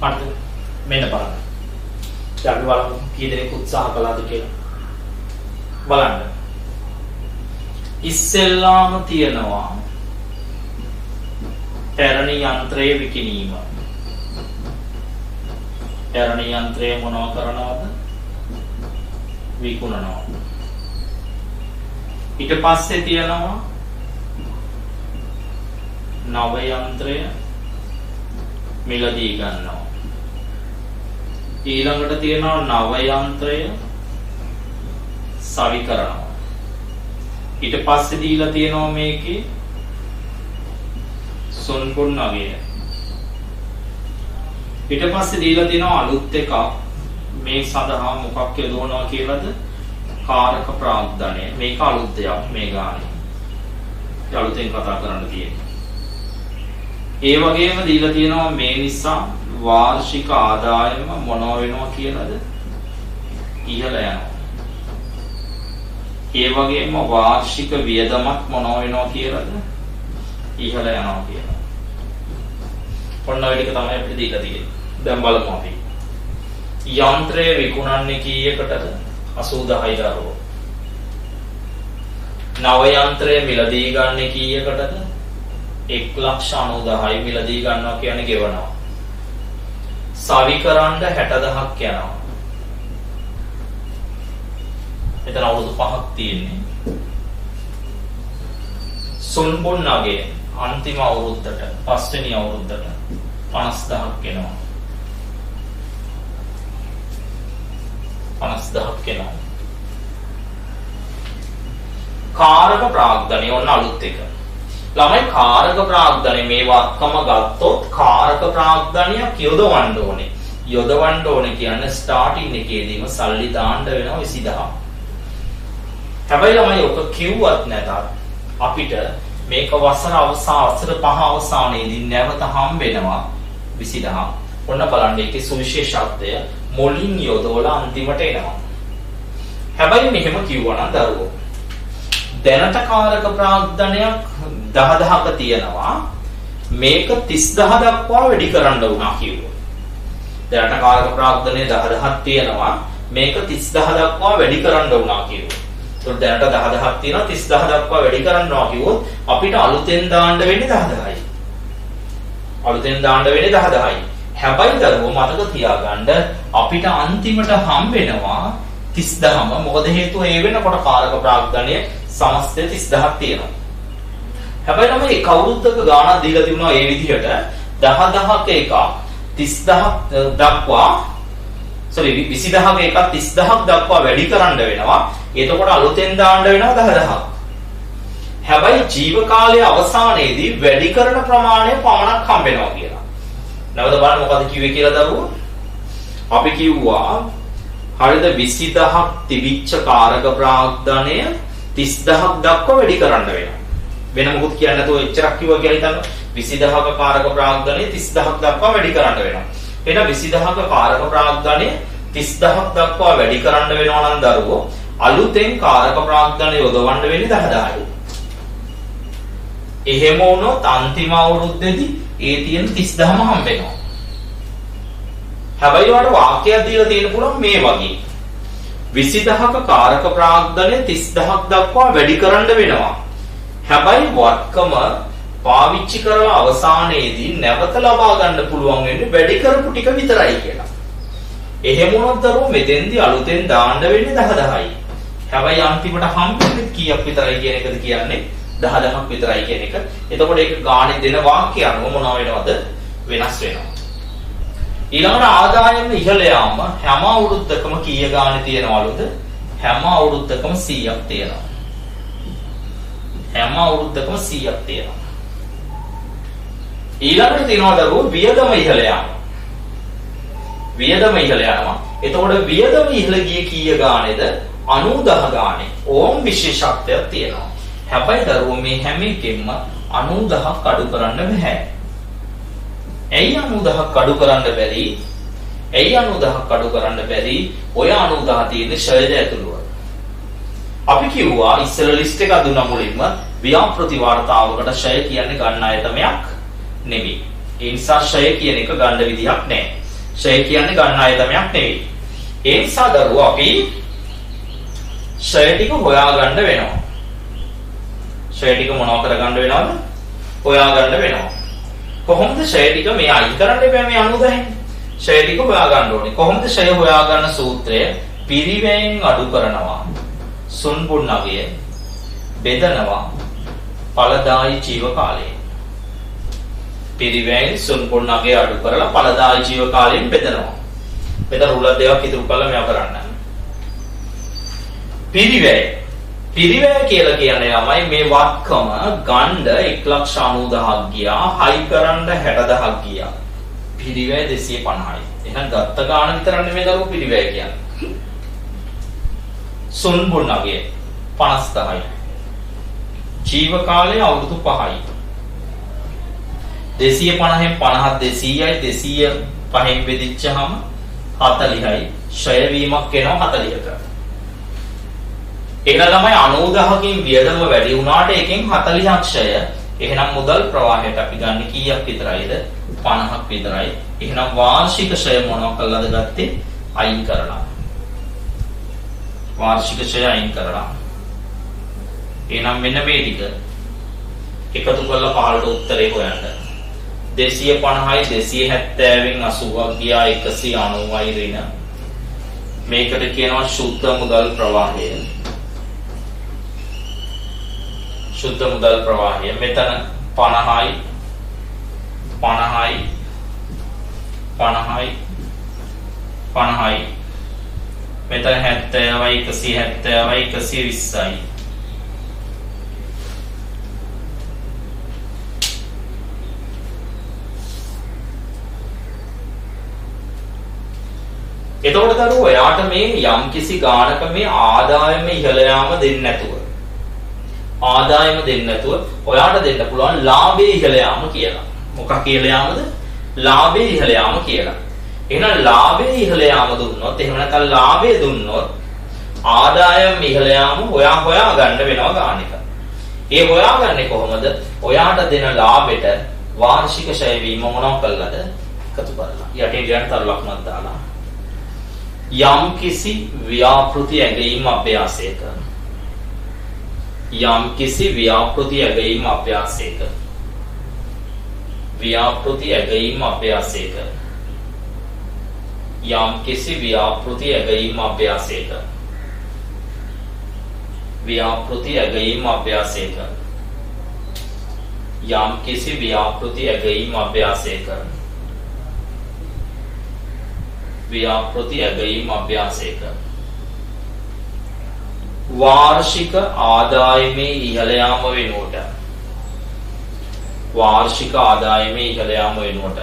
හරිද? මෙන්න බලන්න. දැන් අපි බලමු කී දෙනෙක් උත්සාහ කළාද කියලා. බලන්න. ඉස්සෙල්ලාම තියනවා පැරණි යන්ත්‍රයේ විකිණීම. පැරණි යන්ත්‍රය මොනව කරනවද? විකුණනවා. ඊට පස්සේ තියනවා නව යන්ත්‍රය මිලදී ගන්නවා. ඊළඟට තියනවා නව යන්ත්‍රය සවි කරනවා. ඊට පස්සේ දීලා තියනවා මේකේ සොන්පොන් නගය. ඊට පස්සේ දීලා තියනවා අලුත් එකක් මේ සඳහා මොකක් යොදවනවා කියලාද? කාරක ප්‍රාග්ධනය. මේක අලුත් දෙයක් මේ ගානේ. ඒ අලුතෙන් කතා කරන්න තියෙන්නේ. ඒ වගේම දීලා තියෙනවා මේ නිසා වාර්ෂික ආදායම මොනව වෙනවා කියලාද? ඉහළ යනවා. ඒ වගේම වාර්ෂික වියදමක් මොනව වෙනවා කියලාද? ඉහළ යනවා කියලා. ඔන්න ඔය ටික තමයි අපිට දීලා තියෙන්නේ. දැන් බලමු අපි. යන්ත්‍රය විකුණන්නේ කීයකටද? 80000යි දරුවෝ. නව යන්ත්‍රය මිලදී ගන්න කීයකටද? 1,90,000යි මිලදී ගන්නවා කියන්නේ ගෙවනවා. සවි කරන්න 60,000ක් යනවා. එතන අවුරුදු 5ක් තියෙන්නේ. සොන්බොන් නගේ අන්තිම අවුරුද්දට පස්වෙනි අවුරුද්දට 50,000ක් එනවා. 50,000ක් එනවා. කාරක ප්‍රාග්ධනය ඔන්න අලුත් එක. ළමයි කාරක ප්‍රාග්ධනය මේ වක්කම ගත්තොත් කාරක ප්‍රාග්ධනයක් යොදවන්න ඕනේ. යොදවන්න ඕනේ කියන්නේ ස්ටාර්ටින් එකේදීම සල්ලි දාන්න වෙනවා 20000. හැබැයි ළමයි ඔක කිව්වත් නැතත් අපිට මේක වසර 5 අවසානයේදී නැවත හම්බ වෙනවා 20000. ඔන්න බලන්න ඒකේ සුවිශේෂත්වය මොලින් යොදවලා අන්තිමට එනවා. හැබැයි මෙහෙම කිව්වනම් දරුවෝ දැනට කාරක ප්‍රාග්ධනයක් 10000ක තියෙනවා මේක 30000 දක්වා වැඩි කරන්න වුණා කිව්වා. දැනට කාරක ප්‍රාග්ධනය 10000ක් තියෙනවා මේක 30000 දක්වා වැඩි කරන්න වුණා කිව්වා. ඒත් දැනට 10000ක් තියෙනවා 30000 දක්වා වැඩි කරනවා කිව්වොත් අපිට අලුතෙන් දාන්න වෙන්නේ 10000යි. අලුතෙන් දාන්න වෙන්නේ 10000යි. හැබැයි දරුවෝ මතක තියාගන්න අපිට අන්තිමට හම්බ වෙනවා 30000ම. මොකද හේතුව ඒ වෙනකොට කාරක ප්‍රාග්ධනය සමස්තය 30000ක් තියෙනවා. හැබැයි නම් ඒ කවුරුද්දක ගාණක් දීලා තිබුණා ඒ විදිහට 10000ක එකක් 30000ක් දක්වා 20000ක එකක් 30000ක් දක්වා වැඩි කරන්න වෙනවා. එතකොට අලුතෙන් දාන්න වෙනවා 10000ක්. හැබැයි ජීව කාලයේ අවසානයේදී වැඩි කරන ප්‍රමාණය පමණක් හම්බ වෙනවා කියලා. නැවත බලන්න මොකද කිව්වේ කියලා දරුවෝ? අපි කිව්වා හරිද 20000ක් තිබිච්ච කාරක ප්‍රාග්ධනය 30000ක් දක්වා වැඩි කරන්න වෙනවා. වෙන මොකුත් කියන්නේ නැතුව එච්චරක් කිව්වා කියලා හිතන්න. 20000ක කාරක ප්‍රාග්ධනය 30000ක් දක්වා වැඩි කරන්න වෙනවා. එහෙනම් 20000ක කාරක ප්‍රාග්ධනය 30000ක් දක්වා වැඩි කරන්න වෙනවා නම් දරුවෝ අලුතෙන් කාරක ප්‍රාග්ධනය යොදවන්න වෙන්නේ 10000යි. එහෙම වුණොත් අන්තිම අවුරුද්දේදී ඒ තියෙන 30000ම හම්බ වෙනවා. හැබැයි ඔයාලට වාක්‍යයක් දීලා තියෙන්න පුළුවන් මේ වගේ. 20000ක කාරක ප්‍රාග්ධනය 30000ක් දක්වා වැඩි කරන්න වෙනවා. හැබැයි වත්කම පාවිච්චි කරලා අවසානයේදී නැවත ලබා ගන්න පුළුවන් වෙන්නේ වැඩි කරපු ටික විතරයි කියලා. එහෙම වුණොත් දරුවෝ මෙතෙන්දී අලුතෙන් දාන්න වෙන්නේ 10000යි. හැබැයි අන්තිමට හම්බෙන්නේ කීයක් විතරයි කියන එකද කියන්නේ 10000ක් විතරයි කියන එක. එතකොට ඒක ගානේ දෙන වාක්‍ය අනුව මොනවා වෙනවද? වෙනස් වෙනවා. ඊළඟට ආදායම ඉහළ යාම හැම අවුරුද්දකම කීය ගානේ තියනවලුද? හැම අවුරුද්දකම 100ක් තියෙනවා. හැම අවුරුද්දකම 100ක් තියෙනවා. ඊළඟට තියෙනවා දරුවෝ වියදම ඉහළ යාම. වියදම ඉහළ යනවා. එතකොට වියදම ඉහළ ගියේ කීය ගානේද? 90000 ගානේ. ඕම් විශේෂත්වයක් තියෙනවා. හැබැයි දරුවෝ මේ හැම එකෙන්ම 90000ක් අඩු කරන්න බෑ. ඇයි 90000ක් අඩු කරන්න බැරි? ඇයි 90000ක් අඩු කරන්න බැරි? ඔය 90000 තියෙන්නේ ෂයද ඇතුළුව. අපි කිව්වා ඉස්සර ලිස්ට් එක දුන්නා මුලින්ම ව්‍යාම් ප්‍රතිවාර්තාවකට ෂය කියන්නේ ගන්න ආයතනයක් නෙමෙයි. ඒ නිසා ෂය කියන එක ගන්න විදිහක් නැහැ. ෂය කියන්නේ ගන්න ආයතනයක් නෙවෙයි. ඒ නිසා දරුවෝ අපි ෂය ටික හොයාගන්න වෙනවා. ෂය ටික මොනව කරගන්න වෙනවද? හොයාගන්න වෙනවා. කොහොමද ෂය ටික මේ අයින් කරන්න බෑ මේ 90 ෂය ටික හොයාගන්න ඕනේ. කොහොමද ෂය හොයාගන්න සූත්‍රය? පිරිවෙන් අඩු කරනවා. සුන්බුන් නගය බෙදනවා ඵලදායි ජීව කාලය. පිරිවෙන් සුන්බුන් නගය අඩු කරලා ඵලදායි ජීව කාලයෙන් බෙදනවා. මෙතන රුල දෙකක් ඉතුරු කරලා මේව කරන්න. පිරිවැය කියලා කියන්නේ තමයි මේ වත්කම ගණ්ඩ 1,90,000ක් ගියා, හයි කරන්න 60,000ක් ගියා. පිරිවැය 250යි. එහෙනම් ගත්ත ගාන විතර නෙමෙයි දරුවෝ පිරිවැය කියන්නේ. සුන්බුන් නගය 50,000යි. ජීව කාලය අවුරුදු 5යි. 250න් 50 200යි. 205න් බෙදිච්චාම 40යි. ෂය වීමක් එනවා 40ක. ඒක තමයි 90,000කින් වියදම වැඩි වුණාට එකෙන් 40ක් ෂය. එහෙනම් මුදල් ප්‍රවාහයට අපි ගන්න කීයක් විතරයිද? 50ක් විතරයි. එහෙනම් වාර්ෂික ෂය මොනවා කළාද ගත්තේ? අයින් කරලා. වාර්ෂික ෂය අයින් කරලා. එහෙනම් මෙන්න මේ ටික එකතු කරලා 15ට උත්තරේ හොයන්න. 250යි 270න් 80ක් ගියා 190යි ඍණ. මේකට කියනවා සුද්ධ මුදල් ප්‍රවාහය. සුද්ධ මුදල් ප්‍රවාහය. මෙතන 50යි 50යි 50යි 50යි. මෙතන 70යි 170යි 120යි. එතකොට දරුවෝ එයාට මේ යම්කිසි ගානක මේ ආදායම ඉහළ යාම දෙන්නේ නැතුව ඔයාට දෙන්න පුළුවන් ලාභයේ ඉහළ යාම කියලා. මොකක් ඉහළ යාමද? ලාභයේ ඉහළ යාම කියලා. එහෙනම් ලාභයේ ඉහළ යාම දුන්නොත් එහෙම නැත්නම් ලාභය දුන්නොත් ආදායම ඉහළ යාම හොයා ගන්න වෙනවා ගානක. ඒ හොයාගන්නේ කොහොමද? ඔයාට දෙන ලාභෙට වාර්ෂික ෂය වීම මොනව කළාද? එකතු කරලා. යටින් ගන්න තරලක්මක් දාලා යම් කිසි ව්‍යාපෘති ඇගීම් අභ්‍යාසයක වාර්ෂික ආදායමේ ඉහළ යාම වෙනුවට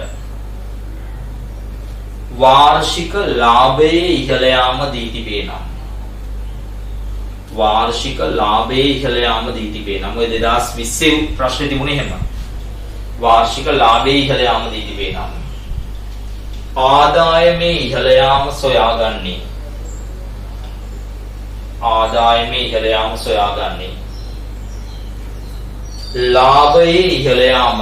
වාර්ෂික ලාභයේ ඉහළ යාම දී තිබේ නම් ඔය 2020 ප්‍රශ්නේ තිබුණේ එහෙම. වාර්ෂික ලාභයේ ඉහළ යාම දී තිබේ නම් ආදායමේ ඉහළ යාම සොයාගන්නේ ලාභයේ ඉහළ යාමට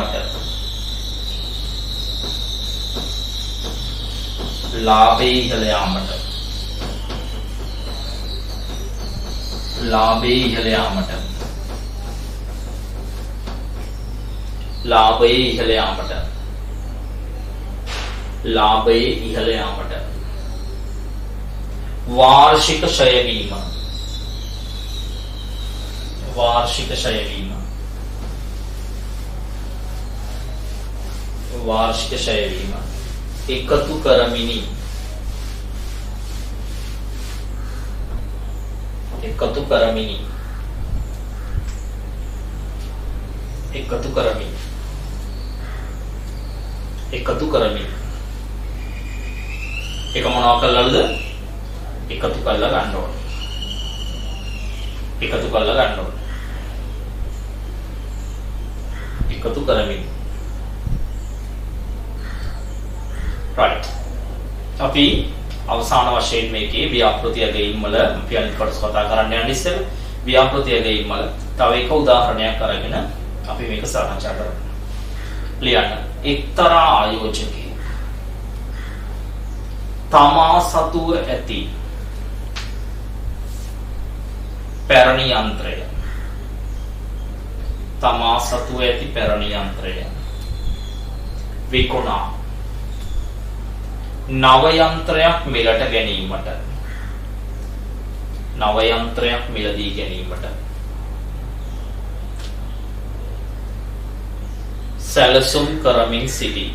වාර්ෂික ෂය වීම එකතු කරමිනි ඒක මොනවා කළාද? එකතු කරලා ගන්න ඕනේ. එකතු කරමින් right. අපි අවසාන වශයෙන් මේකේ ව්‍යාපෘති ඇගීම් වල අපි අනිත් කොටස කතා කරන්න යන ඉස්සෙල්ලා ව්‍යාපෘති ඇගීම් වල තව එක උදාහරණයක් අරගෙන අපි මේක සාකච්ඡා කරමු. ලියන්න. එක්තරා ආයෝජකයෙක් තමා සතුව ඇති පැරණි යන්ත්‍රය. තමා සතුව ඇති පැරණි යන්ත්‍රය විකුණා නව යන්ත්‍රයක් මිලට ගැනීමට. නව යන්ත්‍රයක් මිලදී ගැනීමට. සැලසුම් කරමින් සිටි.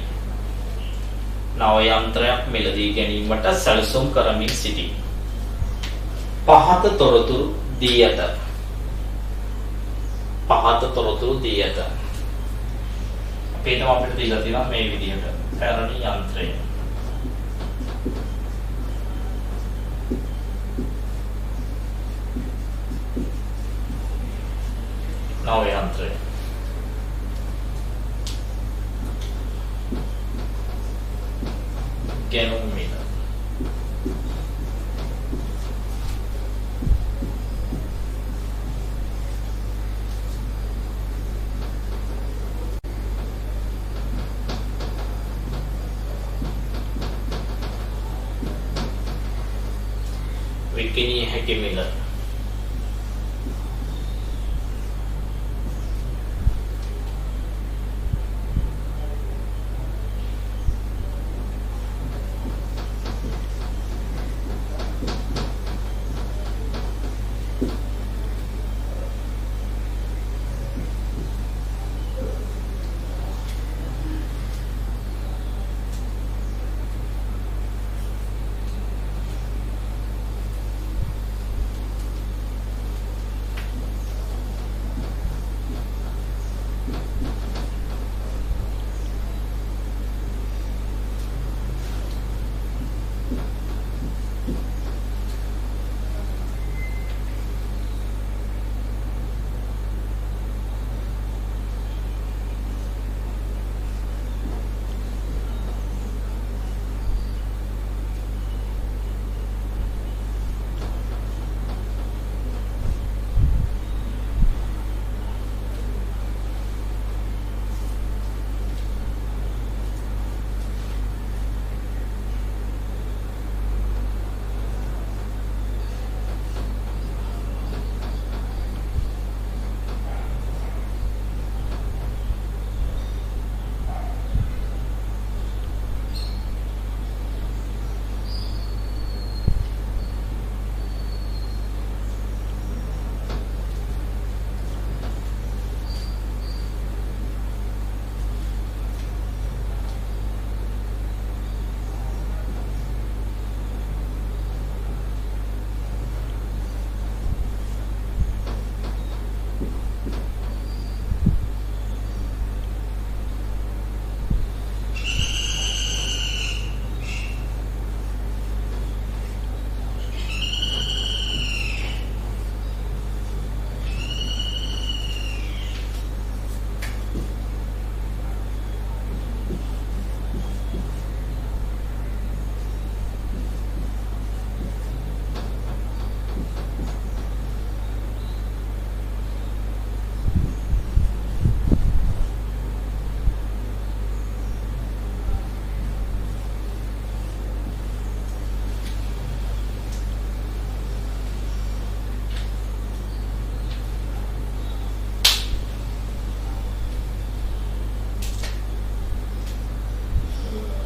නව යන්ත්‍රයක් මිලදී ගැනීමට සැලසුම් කරමින් සිටි. පහත තොරතුරු දී ඇත. පහත තොරතුරු දී ඇත. අපිටම අපිට දීලා තියෙනවා මේ විදිහට පැරණි යන්ත්‍රය. නව යන්ත්‍රය. ගැනුම් මිල. විකිණිය හැකි මිල.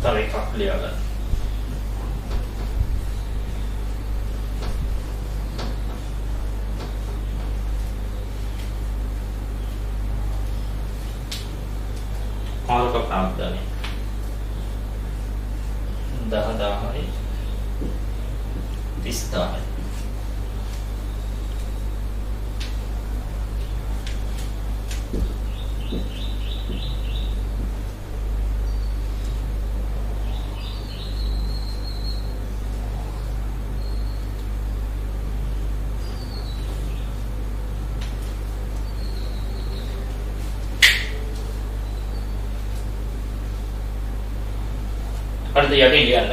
තව එකක් ලියා ගන්න. ආලෝක ප්‍රාන්තනේ 10,000යි 30,000යි. අර්ථ යටින් ලියන්න.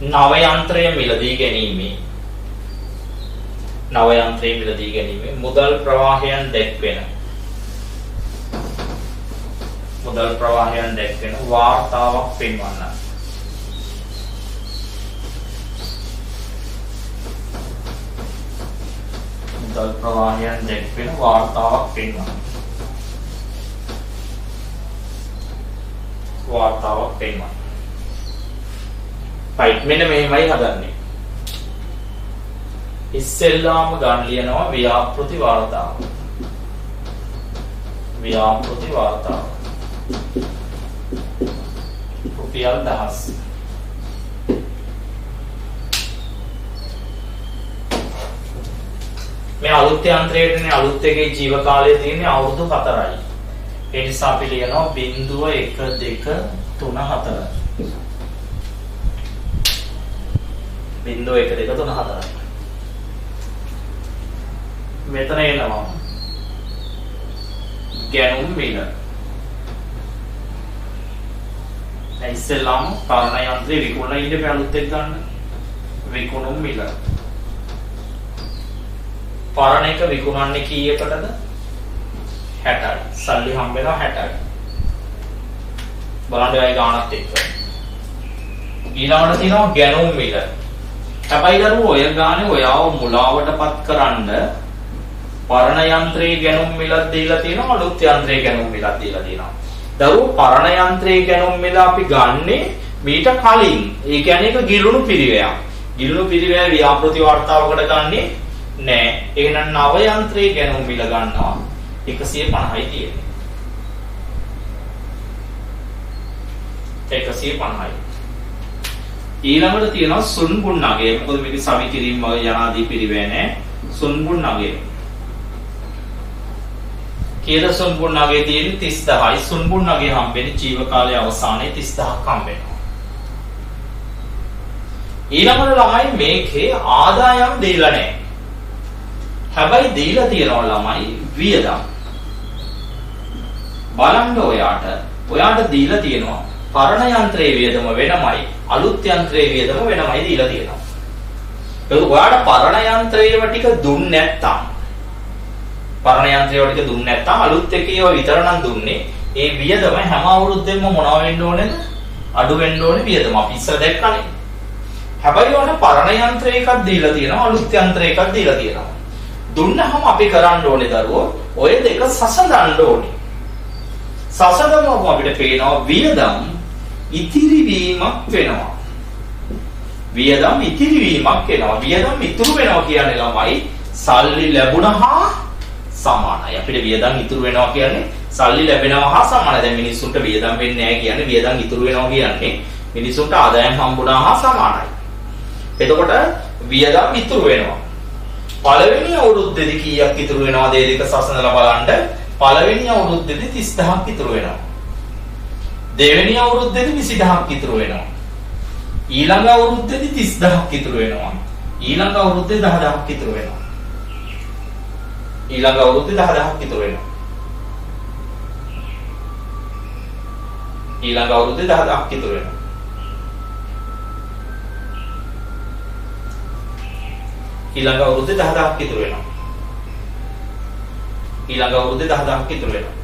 නව යන්ත්‍රය මිලදී ගැනීමේ නව යන්ත්‍රය මිලදී ගැනීමේ මුදල් ප්‍රවාහයන් දැක්වෙන වාර්තාවක් පෙන්වන්න. මුදල් ප්‍රවාහයන් දැක්වෙන වාර්තාවක් පෙන්වන්න. වාර්තාවක් පෙන්වන්න. right මෙන්න මෙහෙමයි හදන්නේ. ඉස්සෙල්ලාම ගන්න ලියනවා ව්‍යාපෘති වාර්තාව. ව්‍යාපෘති වාර්තාව. රුපියල් 1000. මේ අලුත් යන්ත්‍රයේදී අලුත් එකේ ජීව කාලය තියෙන්නේ අවුරුදු 4යි. ඒ නිසා අපි ලියනවා 0.1234. 0.1234. මෙතන එනවා ගැනුම් මිල. ඉස්සෙල්ලාම පරණ යන්ත්‍රේ විකුණලා ඊට පස්සේ අලුත් එක ගන්න. විකුණුම් මිල. පරණ එක විකුණන්නේ කීයකටද? 60යි. සල්ලි හම්බ වෙනවා 60යි. බලන්න ඔය ගානත් එක්ක. ඊළඟට තියෙනවා ගැනුම් මිල. හැබැයි දරුවෝ ඔය ගානේ ඔයාව මුලාවටපත් කරන්න පරණ යන්ත්‍රයේ ගැනුම් මිලක් දීලා තියෙනවා, අලුත් යන්ත්‍රයේ ගැනුම් මිලක් දීලා තියෙනවා. දරුවෝ පරණ යන්ත්‍රයේ ගැනුම් මිල අපි ගන්නෙ මීට කලින්. ඒ කියන්නේ ඒක ගිලුණු පිරිවැයක්. ගිලුණු පිරිවැය ව්‍යාපෘති වාර්තාවකට ගන්නෙ නෑ. එහෙනම් නව යන්ත්‍රයේ ගැනුම් මිල ගන්නවා 150යි තියෙන්නේ. 150යි. ඊළඟට තියෙනවා සුන්බුන් නගය. මොකද මේක සවි කිරීම වගේ යනාදී පිරිවැය නෑ. සුන්බුන් නගය. කීයද සුන්බුන් නගය තියෙන්නේ? 30000යි. සුන්බුන් නගය හම්බෙන්නේ ජීව කාලයේ අවසානයේ 30000ක් හම්බෙනවා. ඊළඟට ළමයි මේකේ ආදායම් දීලා නෑ. හැබැයි දීලා තියෙනවා ළමයි වියදම්. බලන්න ඔයාට දීලා තියෙනවා පරණ යන්ත්‍රයේ වියදම වෙනමයි, අලුත් යන්ත්‍රයේ වියදම වෙනමයි දීලා තියෙනවා. ඒක ඔයාට පරණ යන්ත්‍රයේව ටික දුන්නේ නැත්තම්, පරණ යන්ත්‍රයේව ටික දුන්නේ නැත්තම් අලුත් එකේව විතර නම් දුන්නේ. ඒ වියදම හැම අවුරුද්දෙම මොනවා වෙන්න ඕනේද? අඩු වෙන්න ඕනේ වියදම. අපි ඉස්සර දැක්කනේ. හැබැයි ඔයාට පරණ යන්ත්‍රය එකක් දීලා තියෙනවා, අලුත් යන්ත්‍රය එකක් දීලා තියෙනවා. දුන්නහම අපි කරන්න ඕනේ දරුවෝ ඔය දෙක සසඳන්න ඕනේ. සසඳනකොට අපිට පේනවා වියදම් ඉතිරිවීමක් වෙනවා. වියදම් ඉතිරිවීමක් වෙනවා. වියදම් ඉතුරු වෙනවා කියන්නේ ළමයි සල්ලි ලැබුණා සමානයි. අපිට වියදම් ඉතුරු වෙනවා කියන්නේ සල්ලි ලැබෙනවා හා සමානයි. දැන් මිනිස්සුන්ට වියදම් වෙන්නේ නැහැ කියන්නේ වියදම් ඉතුරු වෙනවා කියන්නේ මිනිස්සුන්ට ආදායම් හම්බුණා හා සමානයි. එතකොට වියදම් ඉතුරු වෙනවා. පළවෙනි අවුරුද්දේදී කීයක් ඉතුරු වෙනවද? ඒ දෙක සසඳලා බලන්න. පළවෙනි අවුරුද්දේදී 30000ක් ඉතුරු වෙනවා. දෙවෙනි අවුරුද්දේදී 20000ක් ඉතුරු වෙනවා. ඊළඟ අවුරුද්දේදී 30000ක් ඉතුරු වෙනවා. ඊළඟ අවුරුද්දේ 10000ක් ඉතුරු වෙනවා. ඊළඟ අවුරුද්දේ 10000ක් ඉතුරු වෙනවා. ඊළඟ අවුරුද්දේ 10000ක් ඉතුරු වෙනවා. ඊළඟ අවුරුද්දේ 10000ක් ඉතුරු වෙනවා. ඊළඟ අවුරුද්දේ 10000ක් ඉතුරු වෙනවා.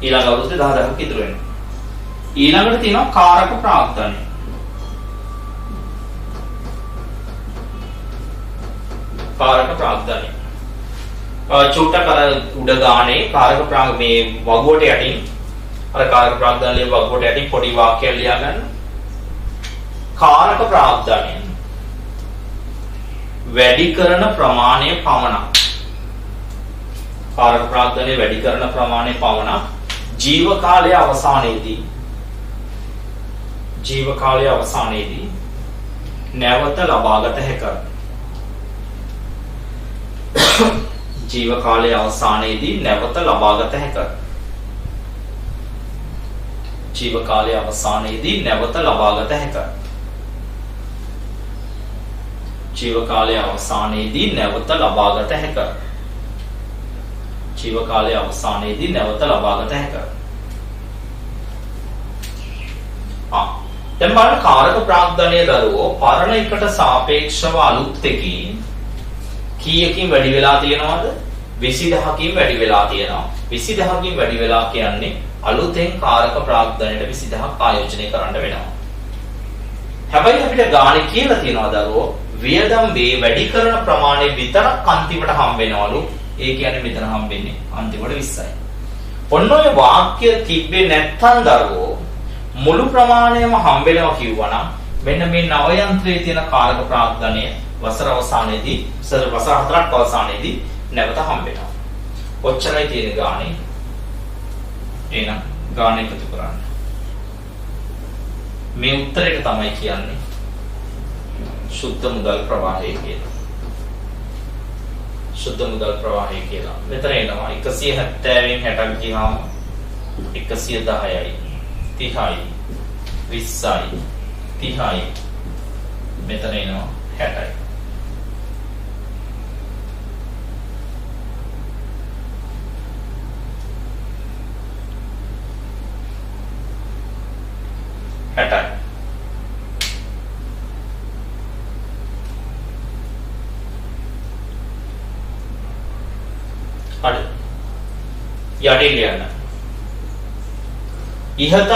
ඊළඟ අවුරුද්දේ 10000ක් ඉතුරු වෙනවා. ඊළඟට තියෙනවා කාරක ප්‍රාග්ධනය. කාරක ප්‍රාග්ධනය. චුට්ටක් අර උඩ ගානේ කාරක ප්‍රාග් මේ වගුවට යටින් අර කාරක ප්‍රාග්ධනයේ වගුවට යටින් පොඩි වාක්‍යයක් ලියා ගන්න. කාරක ප්‍රාග්ධනය වැඩි කරන ප්‍රමාණය පමණක්. කාරක ප්‍රාග්ධනය වැඩි කරන ප්‍රමාණය පමණක් ජීව කාලයේ අවසානයේදී නැවත ලබාගත හැකියි. ජීව කාලයේ අවසානයේදී නැවත ලබාගත හැකියි. ජීව කාලයේ අවසානයේදී නැවත ලබාගත හැකියි. ජීව කාලයේ අවසානයේදී නැවත ලබාගත හැකියි. ජීව කාලයේ අවසානයේදී නැවත ලබාගත හැකියි. දැන් බලන්න කාරක ප්‍රාග්ධනයේ දරුවෝ පරණ එකට සාපේක්ෂව අලුත් එකකින් කීයකින් වැඩි වෙලා තියෙනවද? 20000කින් වැඩි වෙලා තියෙනවා. 20000කින් වැඩි වෙලා කියන්නේ අලුතෙන් කාරක ප්‍රාග්ධනයට 20000ක් ආයෝජනය කරන්න වෙනවා. හැබැයි අපිට ගානේ කියලා තියනවා දරුවෝ වියදම් වේ වැඩි කරන ප්‍රමාණය විතරක් අන්තිමට හම්බ වෙනවලු. ඒ කියන්නේ මෙතන හම්බෙන්නේ අන්තිමට 20යි. ඔන්න ඔය වාක්‍ය තිබ්බේ නැත්තම් දරුවෝ මුළු ප්‍රමාණයම හම්බ වෙනවා කිව්වනම් මෙන්න මේ නව යන්ත්‍රයේ තියෙන කාරක ප්‍රාග්ධනය වසර අවසානයේදී වසර 4ක් අවසානයේදී නැවත හම්බ වෙනවා. ඔච්චරයි තියෙන ගානේ. එහෙනම් ගාන එකතු කරන්න. මේ උත්තරේට තමයි කියන්නේ සුද්ධ මුදල් ප්‍රවාහය කියලා. සුද්ධ මුදල් ප්‍රවාහය කියලා. මෙතන එනවා 170න් 60ක් ගියාම 110යි 30යි 20යි 30යි මෙතන එනවා 60යි. හරි. යටින් ලියන්න. ඉහත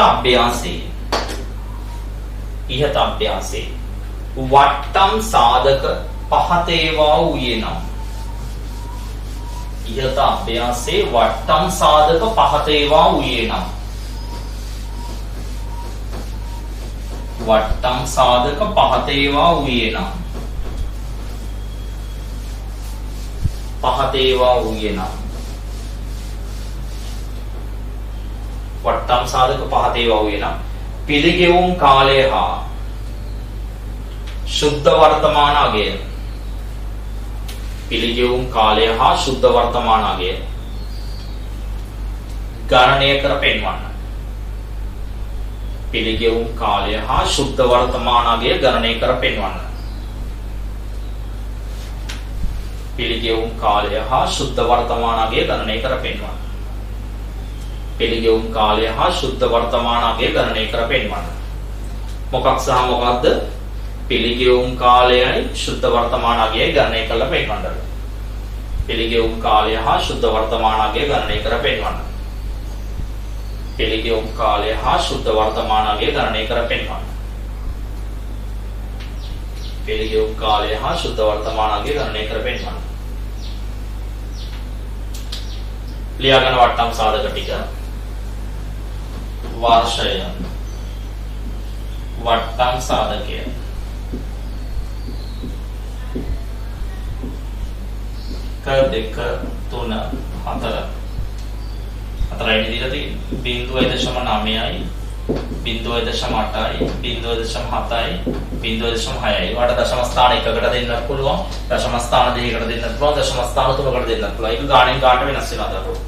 අභ්‍යාසයේ වට්ටම් සාධක පහත ඒවා වූයේ නම්. ඉහත අභ්‍යාසයේ වට්ටම් සාධක පහත ඒවා වූයේ නම්. වට්ටම් සාධක පහත ඒවා වූයේ නම්. පහත ඒවා වූයේ නම්. වට්ටම් සාධක පහත ඒවා වූයේ නම් පිළිගෙවුම් කාලය හා සුද්ධ වර්තමාන අගය. පිළිගෙවුම් කාලය හා සුද්ධ වර්තමාන අගය ගණනය කර පෙන්වන්න. පිළිගෙවුම් කාලය හා සුද්ධ වර්තමාන අගය ගණනය කර පෙන්වන්න. පිළිගෙවුම් කාලය හා සුද්ධ වර්තමාන අගය ගණනය කර පෙන්වන්න. පිළිගෙවුම් කාලය හා සුද්ධ වර්තමාන අගය ගණනය කර පෙන්වන්න. මොකක් සහ මොකක්ද? පිළිගෙවුම් කාලයයි සුද්ධ වර්තමාන අගයයි ගණනය කරලා පෙන්වන්න. පිළිගෙවුම් කාලය හා සුද්ධ වර්තමාන අගය ගණනය කර පෙන්වන්න. පිළිගෙවුම් කාලය හා සුද්ධ වර්තමාන අගය ගණනය කර පෙන්වන්න. පිළිගෙවුම් කාලය හා සුද්ධ වර්තමාන අගය ගණනය කර පෙන්වන්න. ලියාගන්න වට්ටම් සාධක ටික. වාර්ෂය වට්ටම් සාධකය ක දෙක තුන හතර හතරයි දීලා තියෙන්නේ 0.9යි 0.8යි 0.7යි 0.6යි. වට දශම ස්ථාන එකකට දෙන්නත් පුළුවන්, දශම ස්ථාන දෙකකට දෙන්නත් පුළුවන්, දශම ස්ථාන තුනකට දෙන්නත් පුළුවන්. ඒක ගාණෙන් ගාණට වෙනස් වෙනවා දරුවෝ.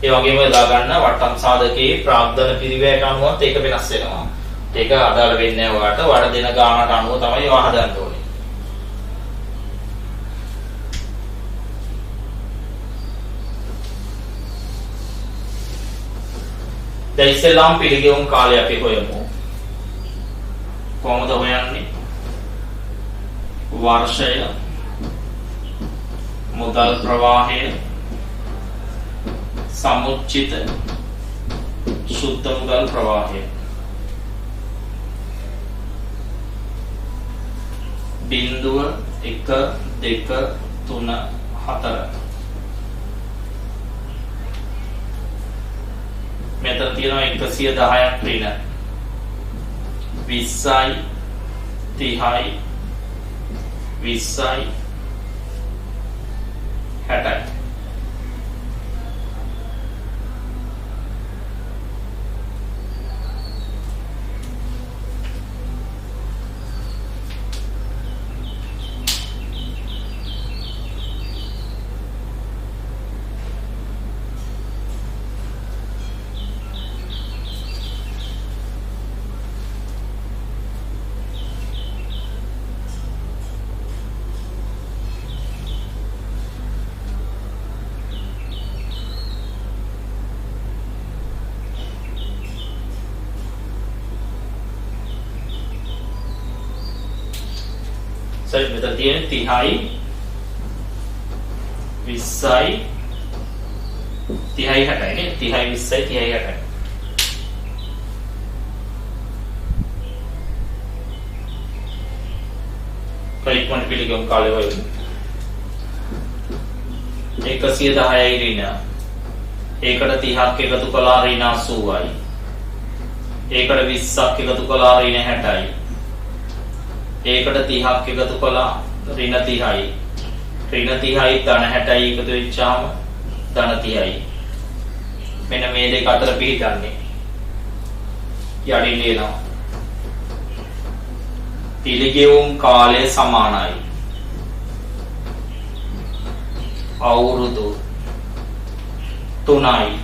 ඒ වගේම දා ගන්න වට්ටම් සාධකයේ ප්‍රාග්ධන පිරිවැයට අනුවත් ඒක වෙනස් වෙනවා. ඒක අදාළ වෙන්නේ නැහැ ඔයාලට. වඩ දෙන ගාණට අනුව තමයි ඒවා හදන්න ඕනේ. දැන් ඉස්සෙල්ලාම පිළිගෙවුම් කාලය අපි හොයමු. කොහොමද හොයන්නේ? වර්ෂය, මුදල් ප්‍රවාහය, සමුච්චිත සුද්ධ මුදල් ප්‍රවාහය. බිංදුව 1 2 3 4. මෙතන තියෙනවා 110ක් ඍණ 20යි 30යි 20යි 60යි. Sorry, මෙතන තියෙන 30යි 20යි 30යි 60යි නේ 30යි 20යි 30යි 60යි. ඉක්මනට පිළිගමු කාලේ වල 110යි ඍණ. ඒකට 30ක් එකතු කළා ඍණ 80යි. ඒකට 20ක් එකතු කළා ඍණ 60යි. ඒකට 30ක් එකතු කළා ඍණ 30යි. ඍණ 30යි ධන 60යි එකතු වෙච්චාම ධන 30යි. මෙන්න මේ දෙක අතර පිටින්නේ. යටින් එනවා. පිළිගෙවුම් කාලය සමානයි. අවුරුදු 3යි.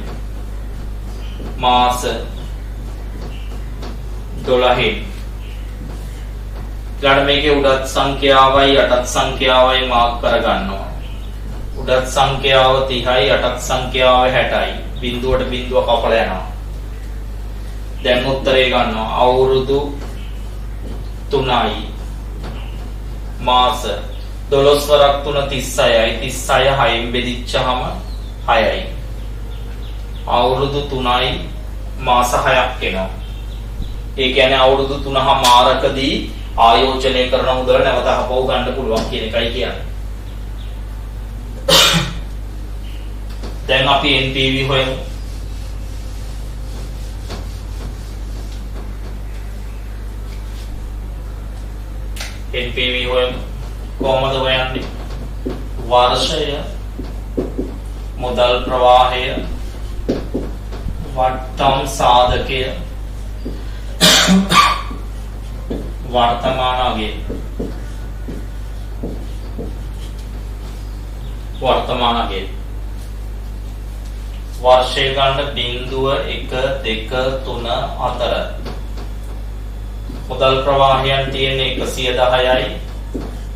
මාස 12යි. ඊළඟ මේකේ උඩත් සංඛ්‍යාවයි යටත් සංඛ්‍යාවයි මාක් කරගන්නවා. උඩත් සංඛ්‍යාව 30යි යටත් සංඛ්‍යාව 60යි. බිඳුවට බිඳුව කපලා යනවා. දැන් උත්තරේ ගන්නවා. අවුරුදු 3යි. මාස 12 වරක් 3 36යි. 36 6න් බෙදිච්චාම 6යි. අවුරුදු 3යි මාස 6ක් එනවා. ඒ කියන්නේ අවුරුදු 3මාරකදී ආයෝජනය කරන මුදල නැවත අපව ගන්න පුළුවන් කියන එකයි කියන්නේ. දැන් අපි NPV හොයමු. NPV හොයමු. කොහොමද හොයන්නේ? වර්ෂය, මුදල් ප්‍රවාහය, වට්ටම් සාධකය, වර්තමාන අගය. වර්තමාන අගය. වර්ෂය ගන්න 0 1 2 3 4. මුදල් ප්‍රවාහයන් තියෙන්නේ 110යි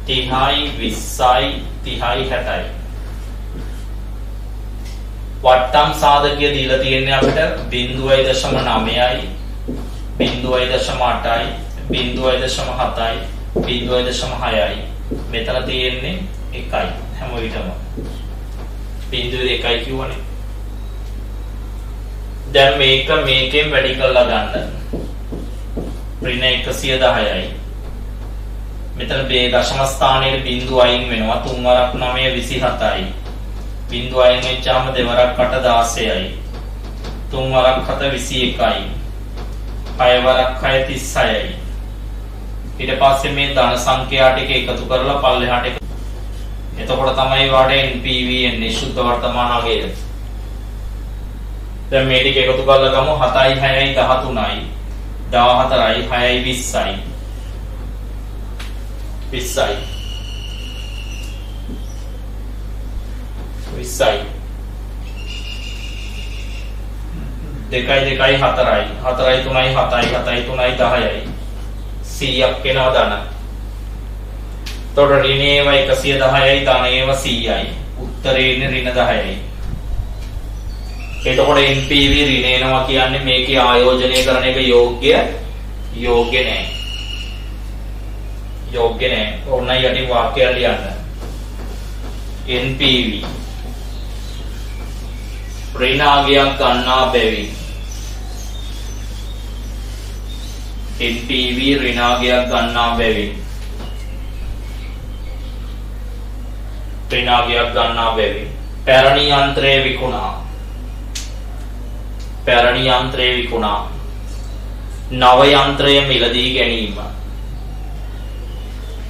30යි 20යි 30යි 60යි. වට්ටම් සාධකය දීලා තියෙන්නේ අපිට 0.9යි 0.8යි 0.7යි 0.6යි. මෙතන තියෙන්නේ 1යි හැම විටම. 0.1යි කියවනේ. දැන් මේක මේකෙන් වැඩි කරලා ගන්න. ඍණ 110යි. මෙතන මේ දශම ස්ථානයේ බිංදුව අයින් වෙනවා. 3 වරක් 9 27යි. බිංදුව අයින් වෙච්චාම 2 වරක් 8 16යි. 3 වරක් 7 21යි. 6 වරක් 6 36යි. ඊට පස්සේ මේ ධන සංඛ්‍යා ටික එකතු කරලා පල්ලෙහාට එතකොට තමයි වාට NPV එන්නේ සුද්ධ වර්තමාන අගය. දැන් මේ ටික එකතු කරලා ගමු 7යි 6යි 13යි 14යි 6යි 20යි 20යි 20යි 2යි 4යි 4යි 3යි 7යි 7යි 3යි 10යි 100ක් වෙනවා ධන. එතකොට ඍණේව 110යි ධනේව 100යි. උත්තරේ ඉන්නේ ඍණ 10යි. එතකොට NPV ඍණ එනවා කියන්නේ මේකේ ආයෝජනය කරන එක යෝග්‍ය නැහැ. යෝග්‍ය නැහැ. ඕනයි යටින් වාක්‍යය ලියන්න. NPV ඍණාගයක් ගන්නා බැවින් NPV ඍණාගයක් ගන්නා බැවින් ඍණාගයක් ගන්නා බැවින් පැරණි යන්ත්‍රය විකුණා. පැරණි යන්ත්‍රය විකුණා. නව යන්ත්‍රය මිලදී ගැනීම.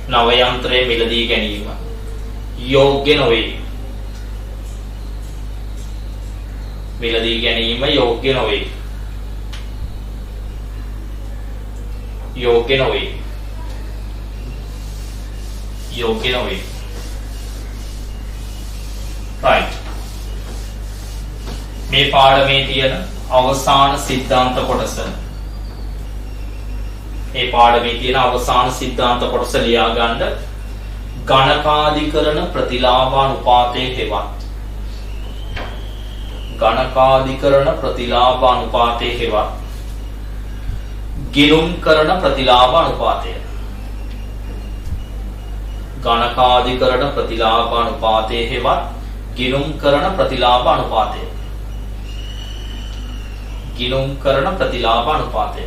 නව යන්ත්‍රය මිලදී ගැනීම යෝග්‍ය නොවේ. මිලදී ගැනීම යෝග්‍ය නොවේ. යෝග්‍ය නොවේ. යෝග්‍ය නොවේ. right. මේ පාඩමේ තියෙන අවසාන සිද්ධාන්ත කොටස. මේ පාඩමේ තියෙන අවසාන සිද්ධාන්ත කොටස ලියා ගන්න. ගණකාධිකරණ ප්‍රතිලාභානුපාතයේ හෙවත්. ගණකාධිකරණ ප්‍රතිලාභානුපාතයේ හෙවත්. ගිණුම් කරන ප්‍රතිලාභානුපාතය. ගණකාධිකරණ ප්‍රතිලාභානුපාතයේ හෙවත් ගිණුම් කරන ප්‍රතිලාභානුපාතය. ගිණුම් කරන ප්‍රතිලාභානුපාතය.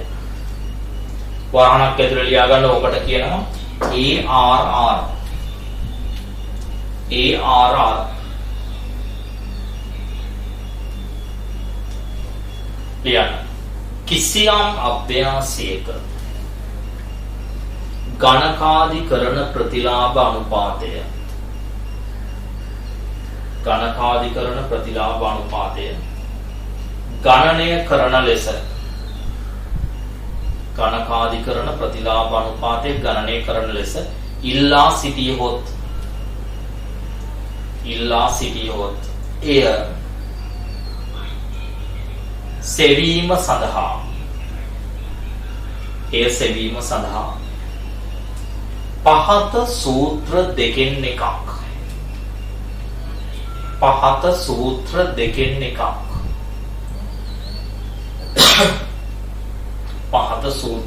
වරහණක් ඇතුළේ ලියා ගන්න ඕකට කියනවා ARR ලියන්න. කිසියම් අභ්‍යාසයක ගණකාධිකරණ ප්‍රතිලාභ අනුපාතය ගණනය කරන ලෙස ගණකාධිකරණ ප්‍රතිලාභ අනුපාතය ගණනය කරන ලෙස ඉල්ලා සිටියහොත් එය සෙවීම සඳහා පහත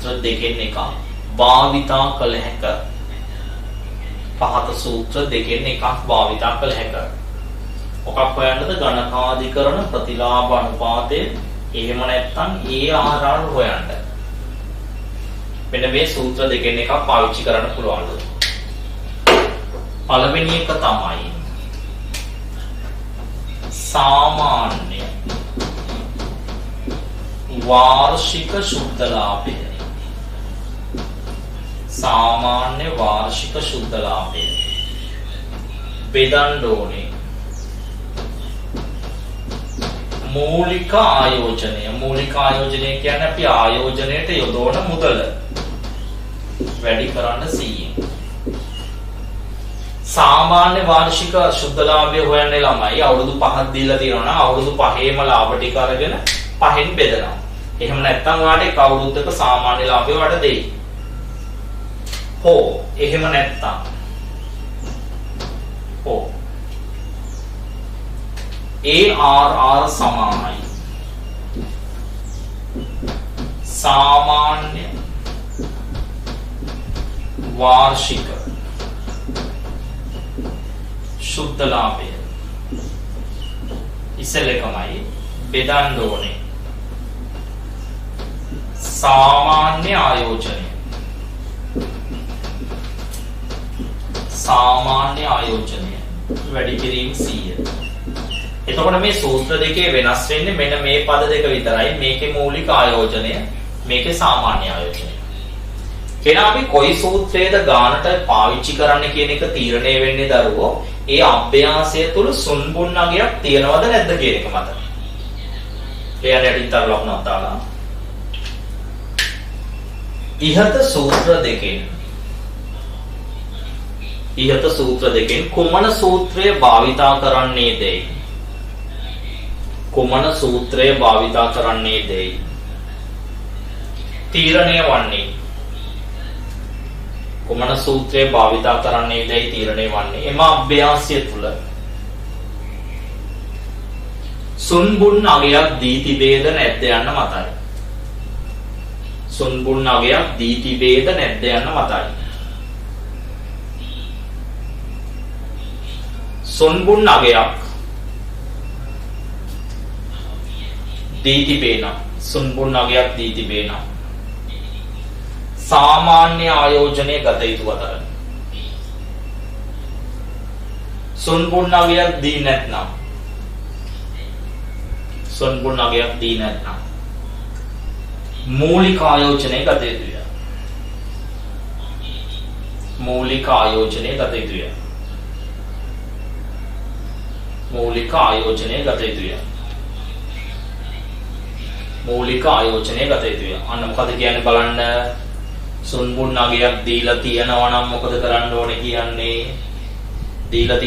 සූත්‍ර දෙකෙන් එකක් භාවිතා කළ හැක. මොකක් හොයන්නද? ගණකාධිකරණ ප්‍රතිලාභ අනුපාතය. එහෙම නැත්නම් ARR හොයන්න. මෙන්න මේ සූත්‍ර දෙකෙන් එකක් පාවිච්චි කරන්න පුළුවන්. පළවෙනි එක තමයි සාමාන්‍ය වාර්ෂික ශුද්ධ ලාභය. බෙදන්න ඕනේ මූලික ආයෝජනය. කියන්නේ අපි ආයෝජනයට යොදවන මුදල වැඩි කරන්න 100. සාමාන්‍ය වාර්ෂික ශුද්ධ ලාභය හොයන්නේ ළමයි අවුරුදු 5ක් දීලා තියෙනවා නම් අවුරුදු 5ේම ලාභ ටික අරගෙන 5න් බෙදනවා. එහෙම නැත්නම් ඔයාලට එක අවුරුද්දක සාමාන්‍ය ලාභය වඩ දෙයි. එහෙම නැත්නම් ARR සමානයි සාමාන්‍ය වාර්ෂික ශුද්ධ ලාභය. ඉස්සෙල්ලකමයි බෙදන්න ඕනේ සාමාන්‍ය ආයෝජනය. වැඩි කිරීම 100. එතකොට මේ සූත්‍ර දෙකේ වෙනස් වෙන්නේ මෙන්න මේ පද දෙක විතරයි. මේකේ මූලික ආයෝජනය, මේකේ සාමාන්‍ය ආයෝජනය. එහෙනම් අපි කොයි සූත්‍රයේද ගානට පාවිච්චි කරන්න කියන එක තීරණය වෙන්නේ දරුවෝ ඒ අභ්‍යාසය තුල සුන්බුන් අගයක් තියනවද නැද්ද කියන එක මත. එයාට ඉතින් ලකුණක් දාලා ඉහත සූත්‍ර දෙකෙන් කුමන සූත්‍රය භාවිතා කරන්නේදයි තීරණය වන්නේ. කුමන සූත්‍රය භාවිතා කරන්නේදයි තීරණය වන්නේ. එම අභ්‍යාසය තුල සුන්බුන් අගයක් දී තිබේද නැද්ද යන්න මතයි. සුන්බුන් අගයක් දී තිබේද නැද්ද යන්න මතයි. සුන්බුන් අගයක් දී තිබේ නම් සාමාන්‍ය ආයෝජනය ගත යුතු අතර. සුන්බුන් අගයක් දී නැත්නම් මූලික ආයෝජනය ගත යුතුය. මූලික ආයෝජනය ගත යුතුය. අන්න මොකද කියන්නේ බලන්න. සුන්බුන් අගයක් දීලා තියෙනවා නම් මොකද කරන්න ඕනේ කියන්නේ? දීලා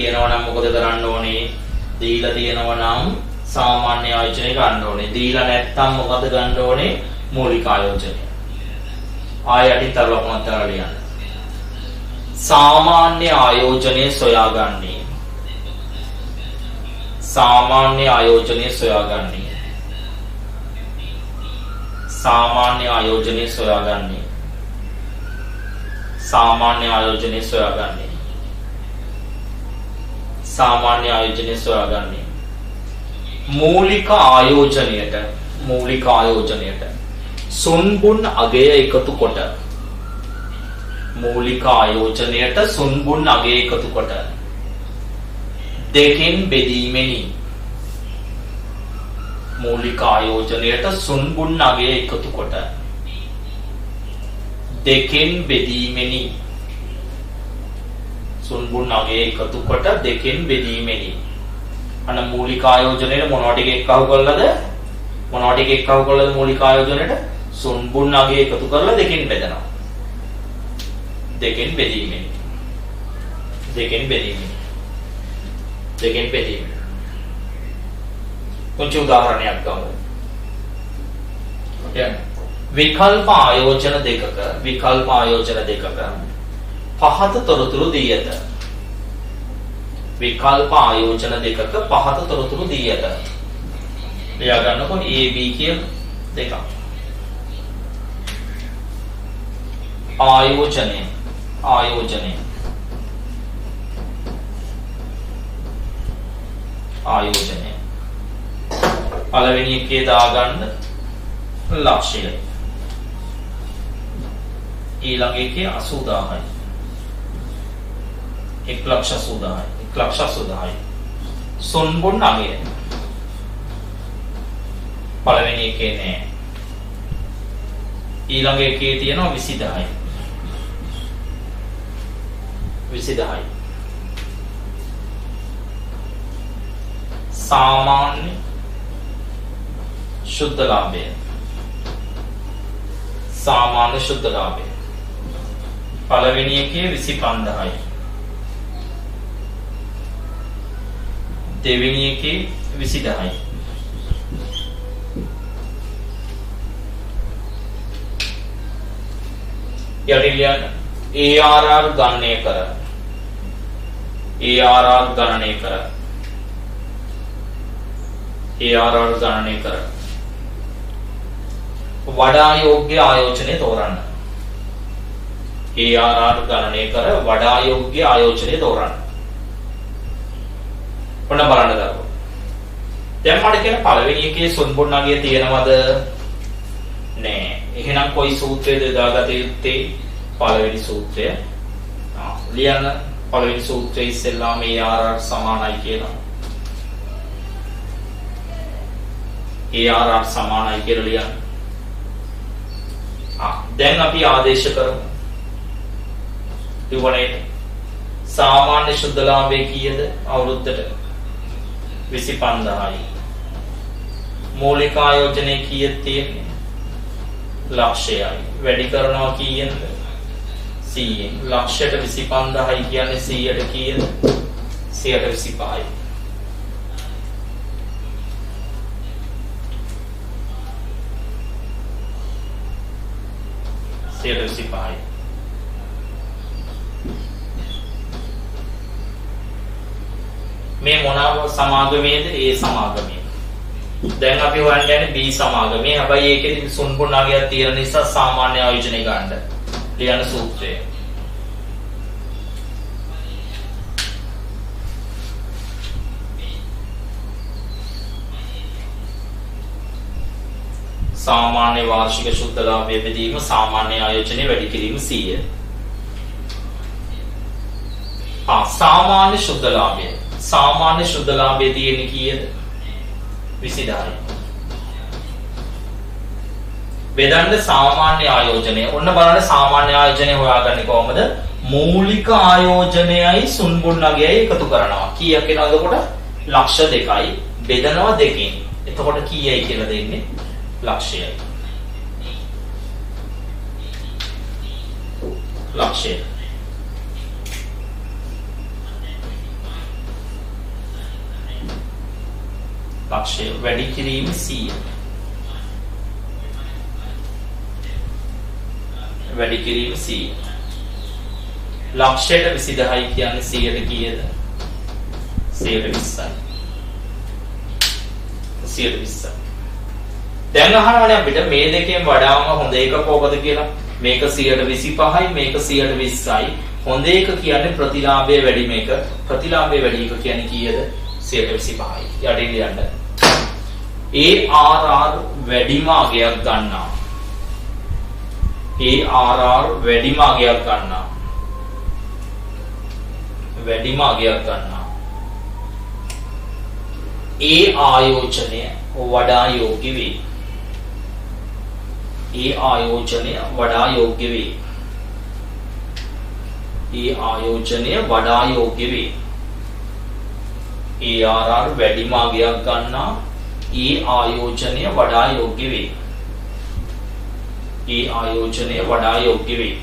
තියෙනවා නම් සාමාන්‍ය ආයෝජනය ගන්න ඕනේ. දීලා නැත්නම් මොකද ගන්න ඕනේ? මූලික ආයෝජනය. ආය යටින් තර ලකුණක් දාලා ලියන්න. සාමාන්‍ය ආයෝජනය සොයාගන්නේ. සාමාන්‍ය ආයෝජනය සොයාගන්නේ. මූලික ආයෝජනයට සුන්බුන් අගය එකතු කොට මූලික ආයෝජනයට සුන්බුන් අගය එකතු කොට දෙකෙන් බෙදීමෙනි. මූලික ආයෝජනයට සුන්බුන් අගය එකතු කොට දෙකෙන් බෙදීමෙනි. සුන්බුන් අගය එකතු කොට දෙකෙන් බෙදීමෙනි. අන්න මූලික ආයෝජනයේ මොනවද ටික එක්කව කරලාද? මොනවද ටික එක්කව කරලාද මූලික ආයෝජනයට සුන්බුන් අගය එකතු කරලා දෙකෙන් බෙදනවා. දෙකෙන් බෙදීමෙන්. දෙකෙන් බෙදීමෙන්. දෙකෙන් බෙදීමෙන්. පුංචි උදාහරණයක් ගමු. විකල්ප ආයෝජන දෙකක පහත තොරතුරු දී ඇත. විකල්ප ආයෝජන දෙකක පහත තොරතුරු දී ඇත. ලියා ගන්නකො A B කියලා දෙකක්. ආයෝජනය පළවෙනි එකේ දාගන්න ලක්ෂය. ඊළඟ එකේ 80000යි. 1,80,000යි. සුන්බුන් අගය. පළවෙනි එකේ නෑ. ඊළඟ එකේ තියෙනවා 20000යි. 20000යි. සාමාන්‍ය शुद्ध लाभ है. सामान्य शुद्ध लाभ है. पलवेनी के 25,000. देवेनी के 20,000. यडिलियन ARR गणने कर. ARR गणने कर. ARR गणने कर. වඩා යෝග්‍ය ආයෝජනය තෝරන්න. ARR ගණනය කර වඩා යෝග්‍ය ආයෝජනය තෝරන්න. ඔන්න බලන්න දරුවෝ. දැන් මට කියන පළවෙනි එකේ සුන්බුන් අගය තියෙනවද? නෑ. එහෙනම් කොයි සූත්‍රයද දාගත යුත්තේ? පළවෙනි සූත්‍රය. ලියන්න පළවෙනි සූත්‍රය ඉස්සෙල්ලාම ARR සමානයි කියලා. ARR සමානයි කියලා ලියන්න. දැන් අපි ආදේශ කරමු. ඉවරයි. සාමාන්‍ය ශුද්ධ ලාභය කීයද අවුරුද්දට? 25,000යි. මූලික ආයෝජනයේ කීයක් තියෙන්නේ? ලක්ෂයයි. වැඩි කරනවා කීයෙන්ද? 100ෙන්. ලක්ෂයට 25,000යි කියන්නේ 100ට කීයද? 125යි. මේ මොනව සමාගමේද? A සමාගමේ. දැන් අපි හොයන්න යන්නේ B සමාගමේ. හැබැයි ඒකෙදි සුන්බුන් අගයක් තියෙන නිසා සාමාන්‍ය ආයෝජනය ගන්න. ලියන සූත්‍රය. सामान्य वार्षिक शुद्ध लाभය බෙදීම सामान्य ආයෝජනයේ වැඩි කිරීම 100. सामान्य शुद्ध लाभය. सामान्य शुद्ध लाभය තියෙන්නේ කීයද? 20000යි. බෙදන්න सामान्य ආයෝජනය. ඔන්න බලන්න सामान्य ආයෝජනය හොයාගන්නේ කොහොමද? මූලික ආයෝජනයයි සුන්බුන් අගයයි එකතු කරනවා. කීයක් එනවද කොට? ලක්ෂ 2යි. බෙදනවා දෙකෙන්. එතකොට කීයයි කියලා දෙන්නේ? लक्ष्य लक्ष्य लक्ष्य වැඩි කිරීම 100. වැඩි කිරීම 100. ලක්ෂයට 20000යි කියන්නේ 100ට කීයද? 120යි. 120යි. දැන් අහනවානේ අපිට මේ දෙකෙන් වඩාම හොඳ එක කොහොමද කියලා. මේක 125යි මේක 120යි. හොඳ එක කියන්නේ ප්‍රතිලාභය වැඩි මේක. ප්‍රතිලාභය වැඩි එක කියන්නේ කීයද? 125යි. යටින් ලියන්න. ARR වැඩිම අගයක් ගන්නවා. ARR වැඩිම අගයක් ගන්නවා. වැඩිම අගයක් ගන්නවා. ඒ ආයෝජනය වඩා යෝග්‍ය වේ. ඒ ආයෝජනය වඩා යෝග්‍ය වේ. ඒ ආයෝජනය වඩා යෝග්‍ය වේ. ARR වැඩිම අගයක් ගන්නා ඒ ආයෝජනය වඩා යෝග්‍ය වේ. ඒ ආයෝජනය වඩා යෝග්‍ය වේ.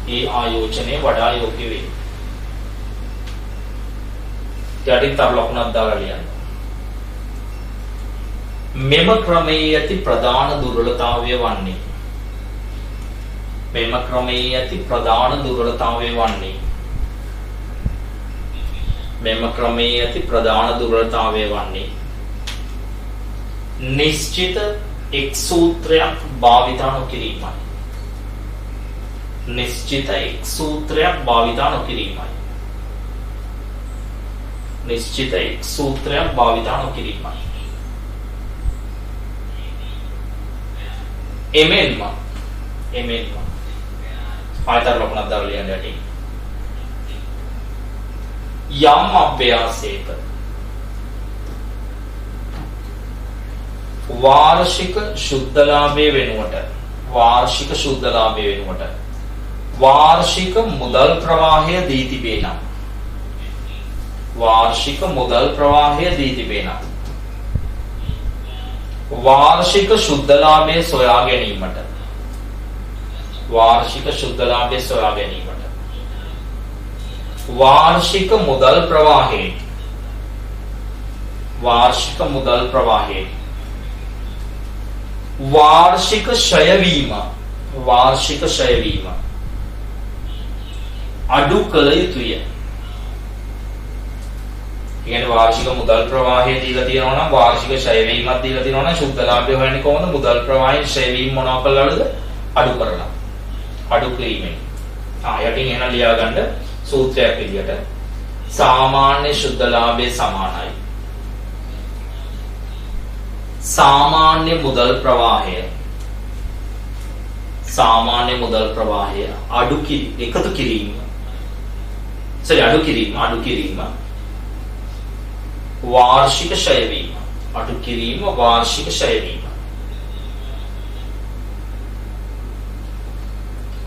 ඒ ආයෝජනය වඩා යෝග්‍ය වේ. යටින් තව ලකුණක් දාලා ලියන්න. මෙම ක්‍රමයේ ඇති ප්‍රධාන දුර්වලතාවය වන්නේ මෙම ක්‍රමයේ ඇති ප්‍රධාන දුර්වලතාවය වන්නේ මෙම ක්‍රමයේ ඇති ප්‍රධාන දුර්වලතාවය වන්නේ නිශ්චිත එක් සූත්‍රයක් භාවිතා නොකිරීමයි. නිශ්චිත එක් සූත්‍රයක් භාවිතා නොකිරීමයි. නිශ්චිත එක් සූත්‍රයක් භාවිතා නොකිරීමයි. එමෙන්ම ආයතන ලකුණක් දාලා ලියන්න යටින් යම් අභ්‍යාසයක වාර්ෂික ශුද්ධලාභය වෙනුවට වාර්ෂික මුදල් ප්‍රවාහය දී තිබේ නම් වාර්ෂික මුදල් ප්‍රවාහය දී තිබේ නම් වාර්ෂික ශුද්ධලාභය සොයා ගැනීමට වාර්ෂික ශුද්ධලාභය සොයා ගැනීමට වාර්ෂික මුදල් ප්‍රවාහයේ වාර්ෂික මුදල් ප්‍රවාහයේ වාර්ෂික ක්ෂය වීම අඩු කළ යුතුය. කියන්නේ වාර්ෂික මුදල් ප්‍රවාහය දීලා තියෙනවා නම් වාර්ෂික ක්ෂය වීමක් දීලා තියෙනවා නම් ශුද්ධ ලාභය හොයන්නේ කොහොමද? මුදල් ප්‍රවාහයෙන් ක්ෂය වීම මොනවා කළාද? අඩු කරලා. අඩු කිරීමෙන්. යටින් එන ලියා ගන්න සූත්‍රයක් විදියට සාමාන්‍ය ශුද්ධ ලාභය සමානයි सामान्य मुदल प्रवाहය අඩු කිරීම වාර්ෂික ක්ෂය වීම අඩු කිරීම වාර්ෂික ක්ෂය වීම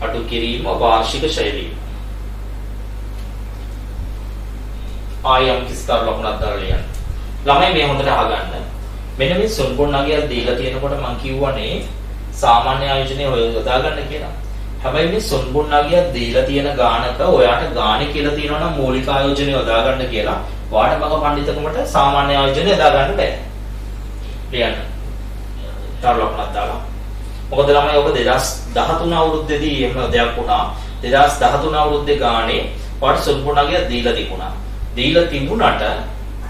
අඩු කිරීම වාර්ෂික ක්ෂය වීම ආයම් කිස්තර ලකුණක් දාලා ලියන්න. ළමයි මේ හොඳට අහගන්න. මෙන්න මේ සුන්බුන්නගිය දීලා තියෙනකොට මම කියවනේ සාමාන්‍ය ආයෝජනය ඔය යොදා ගන්න කියලා. හැබැයි මේ සුන්බුන්නගිය දීලා තියෙන ගානක ඔයාට ගානේ කියලා තියෙනවා නම් මූලික ආයෝජනය යොදා ගන්න කියලා. වාට මග පඬිතුකමට සාමාන්‍ය ආයෝජනය යොදා ගන්න බෑ. ලියන්න. තව ලකුණක් දාලා. මොකද ළමයි ඔබ 2013 අවුරුද්දේදී එහෙම දෙයක් වුණා. 2013 අවුරුද්දේ ගානේ වාට සුන්බුන්නගිය දීලා තිබුණා. දීලා තිබුණාට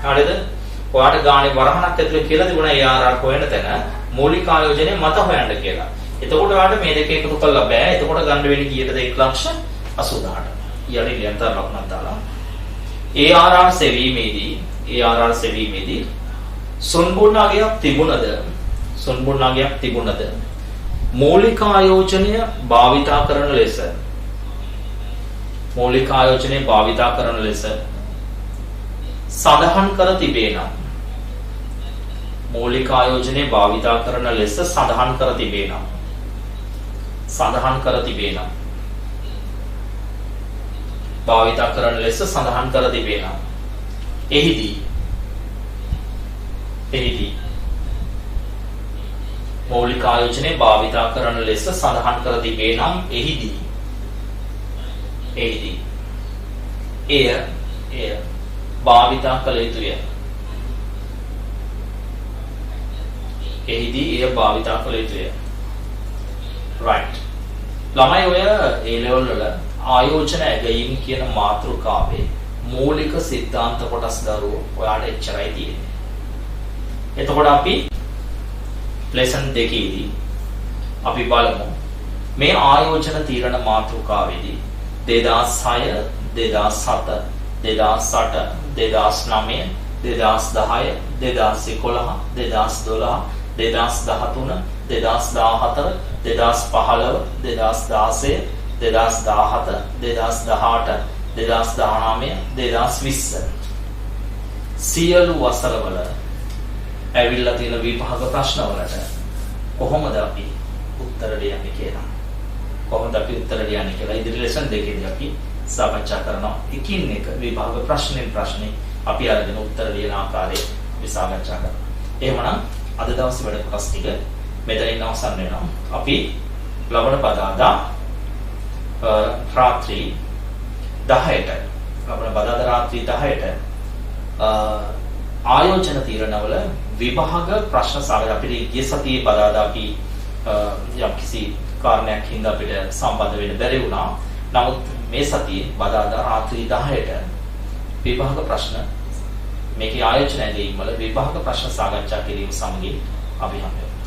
හරියද? ඔයාට ගානේ වරහණක් ඇතුලේ කියලා තිබුණා ARR හොයන තැන මූලික ආයෝජනයේ මත හොයන්න කියලා. එතකොට ඔයාට මේ දෙක එකතු කරලා බෑ. එතකොට ගන්න වෙන්නේ කීයටද? 1,88,000. ඊළඟ ලියන්තර ලකුණක් දාලා ARR සෙවීමේදී සුන්බුන්නගයක් තිබුණද මූලික ආයෝජනය භාවිතා කරන ලෙස සඳහන් කර තිබේ නම් මූලික ආයෝජනයේ භාවිතා කරන ලෙස සඳහන් කර තිබේ නම් එහිදී මූලික ආයෝජනයේ භාවිතා කරන ලෙස සඳහන් කර තිබේ නම් එහිදී එය භාවිතා කළ යුතුය. right. ළමයි ඔය A level වල ආයෝජන ඇගයීම කියන මාතෘකාවේ මූලික සිද්ධාන්ත කොටස් දරුවෝ ඔයාලට එච්චරයි තියෙන්නේ. එතකොට අපි lesson 2 දී අපි බලමු මේ ආයෝජන තීරණ මාතෘකාවේදී 2006 2007 2008 2009 2010 2011 2012 2013 2014 2015 2016 2017 2018 2019 2020 සියලු වසරවල ඇවිල්ලා තියෙන විභාග ප්‍රශ්න වලට කොහොමද අපි උත්තර ලියන්නේ කියලා. කොහොමද අපි උත්තර ලියන්නේ කියලා ඉදිරි ලෙසන් දෙකේදී අපි සාකච්ඡා කරනවා. එකින් එක විභාග ප්‍රශ්නෙන් ප්‍රශ්නේ අපි අරගෙන උත්තර ලියන ආකාරය අපි සාකච්ඡා කරනවා. එහෙමනම් අද දවසේ වැඩ කොටස් ටික මෙතනින් අවසන් වෙනවා. අපි ලබන පදාදා රාත්‍රී 10ට ලබන පදාදා රාත්‍රී 10ට ආයෝජන තීරණවල විභාග ප්‍රශ්න සාකච්ඡා අපිට ගිය සතියේ පදාදා අපි යම්කිසි කාරණයක් හින්දා අපිට සම්බන්ධ වෙන්න බැරි වුණා. නමුත් මේ සතියේ බදාදා රාත්‍රී 10ට විභාග ප්‍රශ්න මේකේ ආයෝජන ඇදීම් වල විභාග ප්‍රශ්න සාකච්ඡා කිරීම සමගින් අපි හම්බ වෙනවා.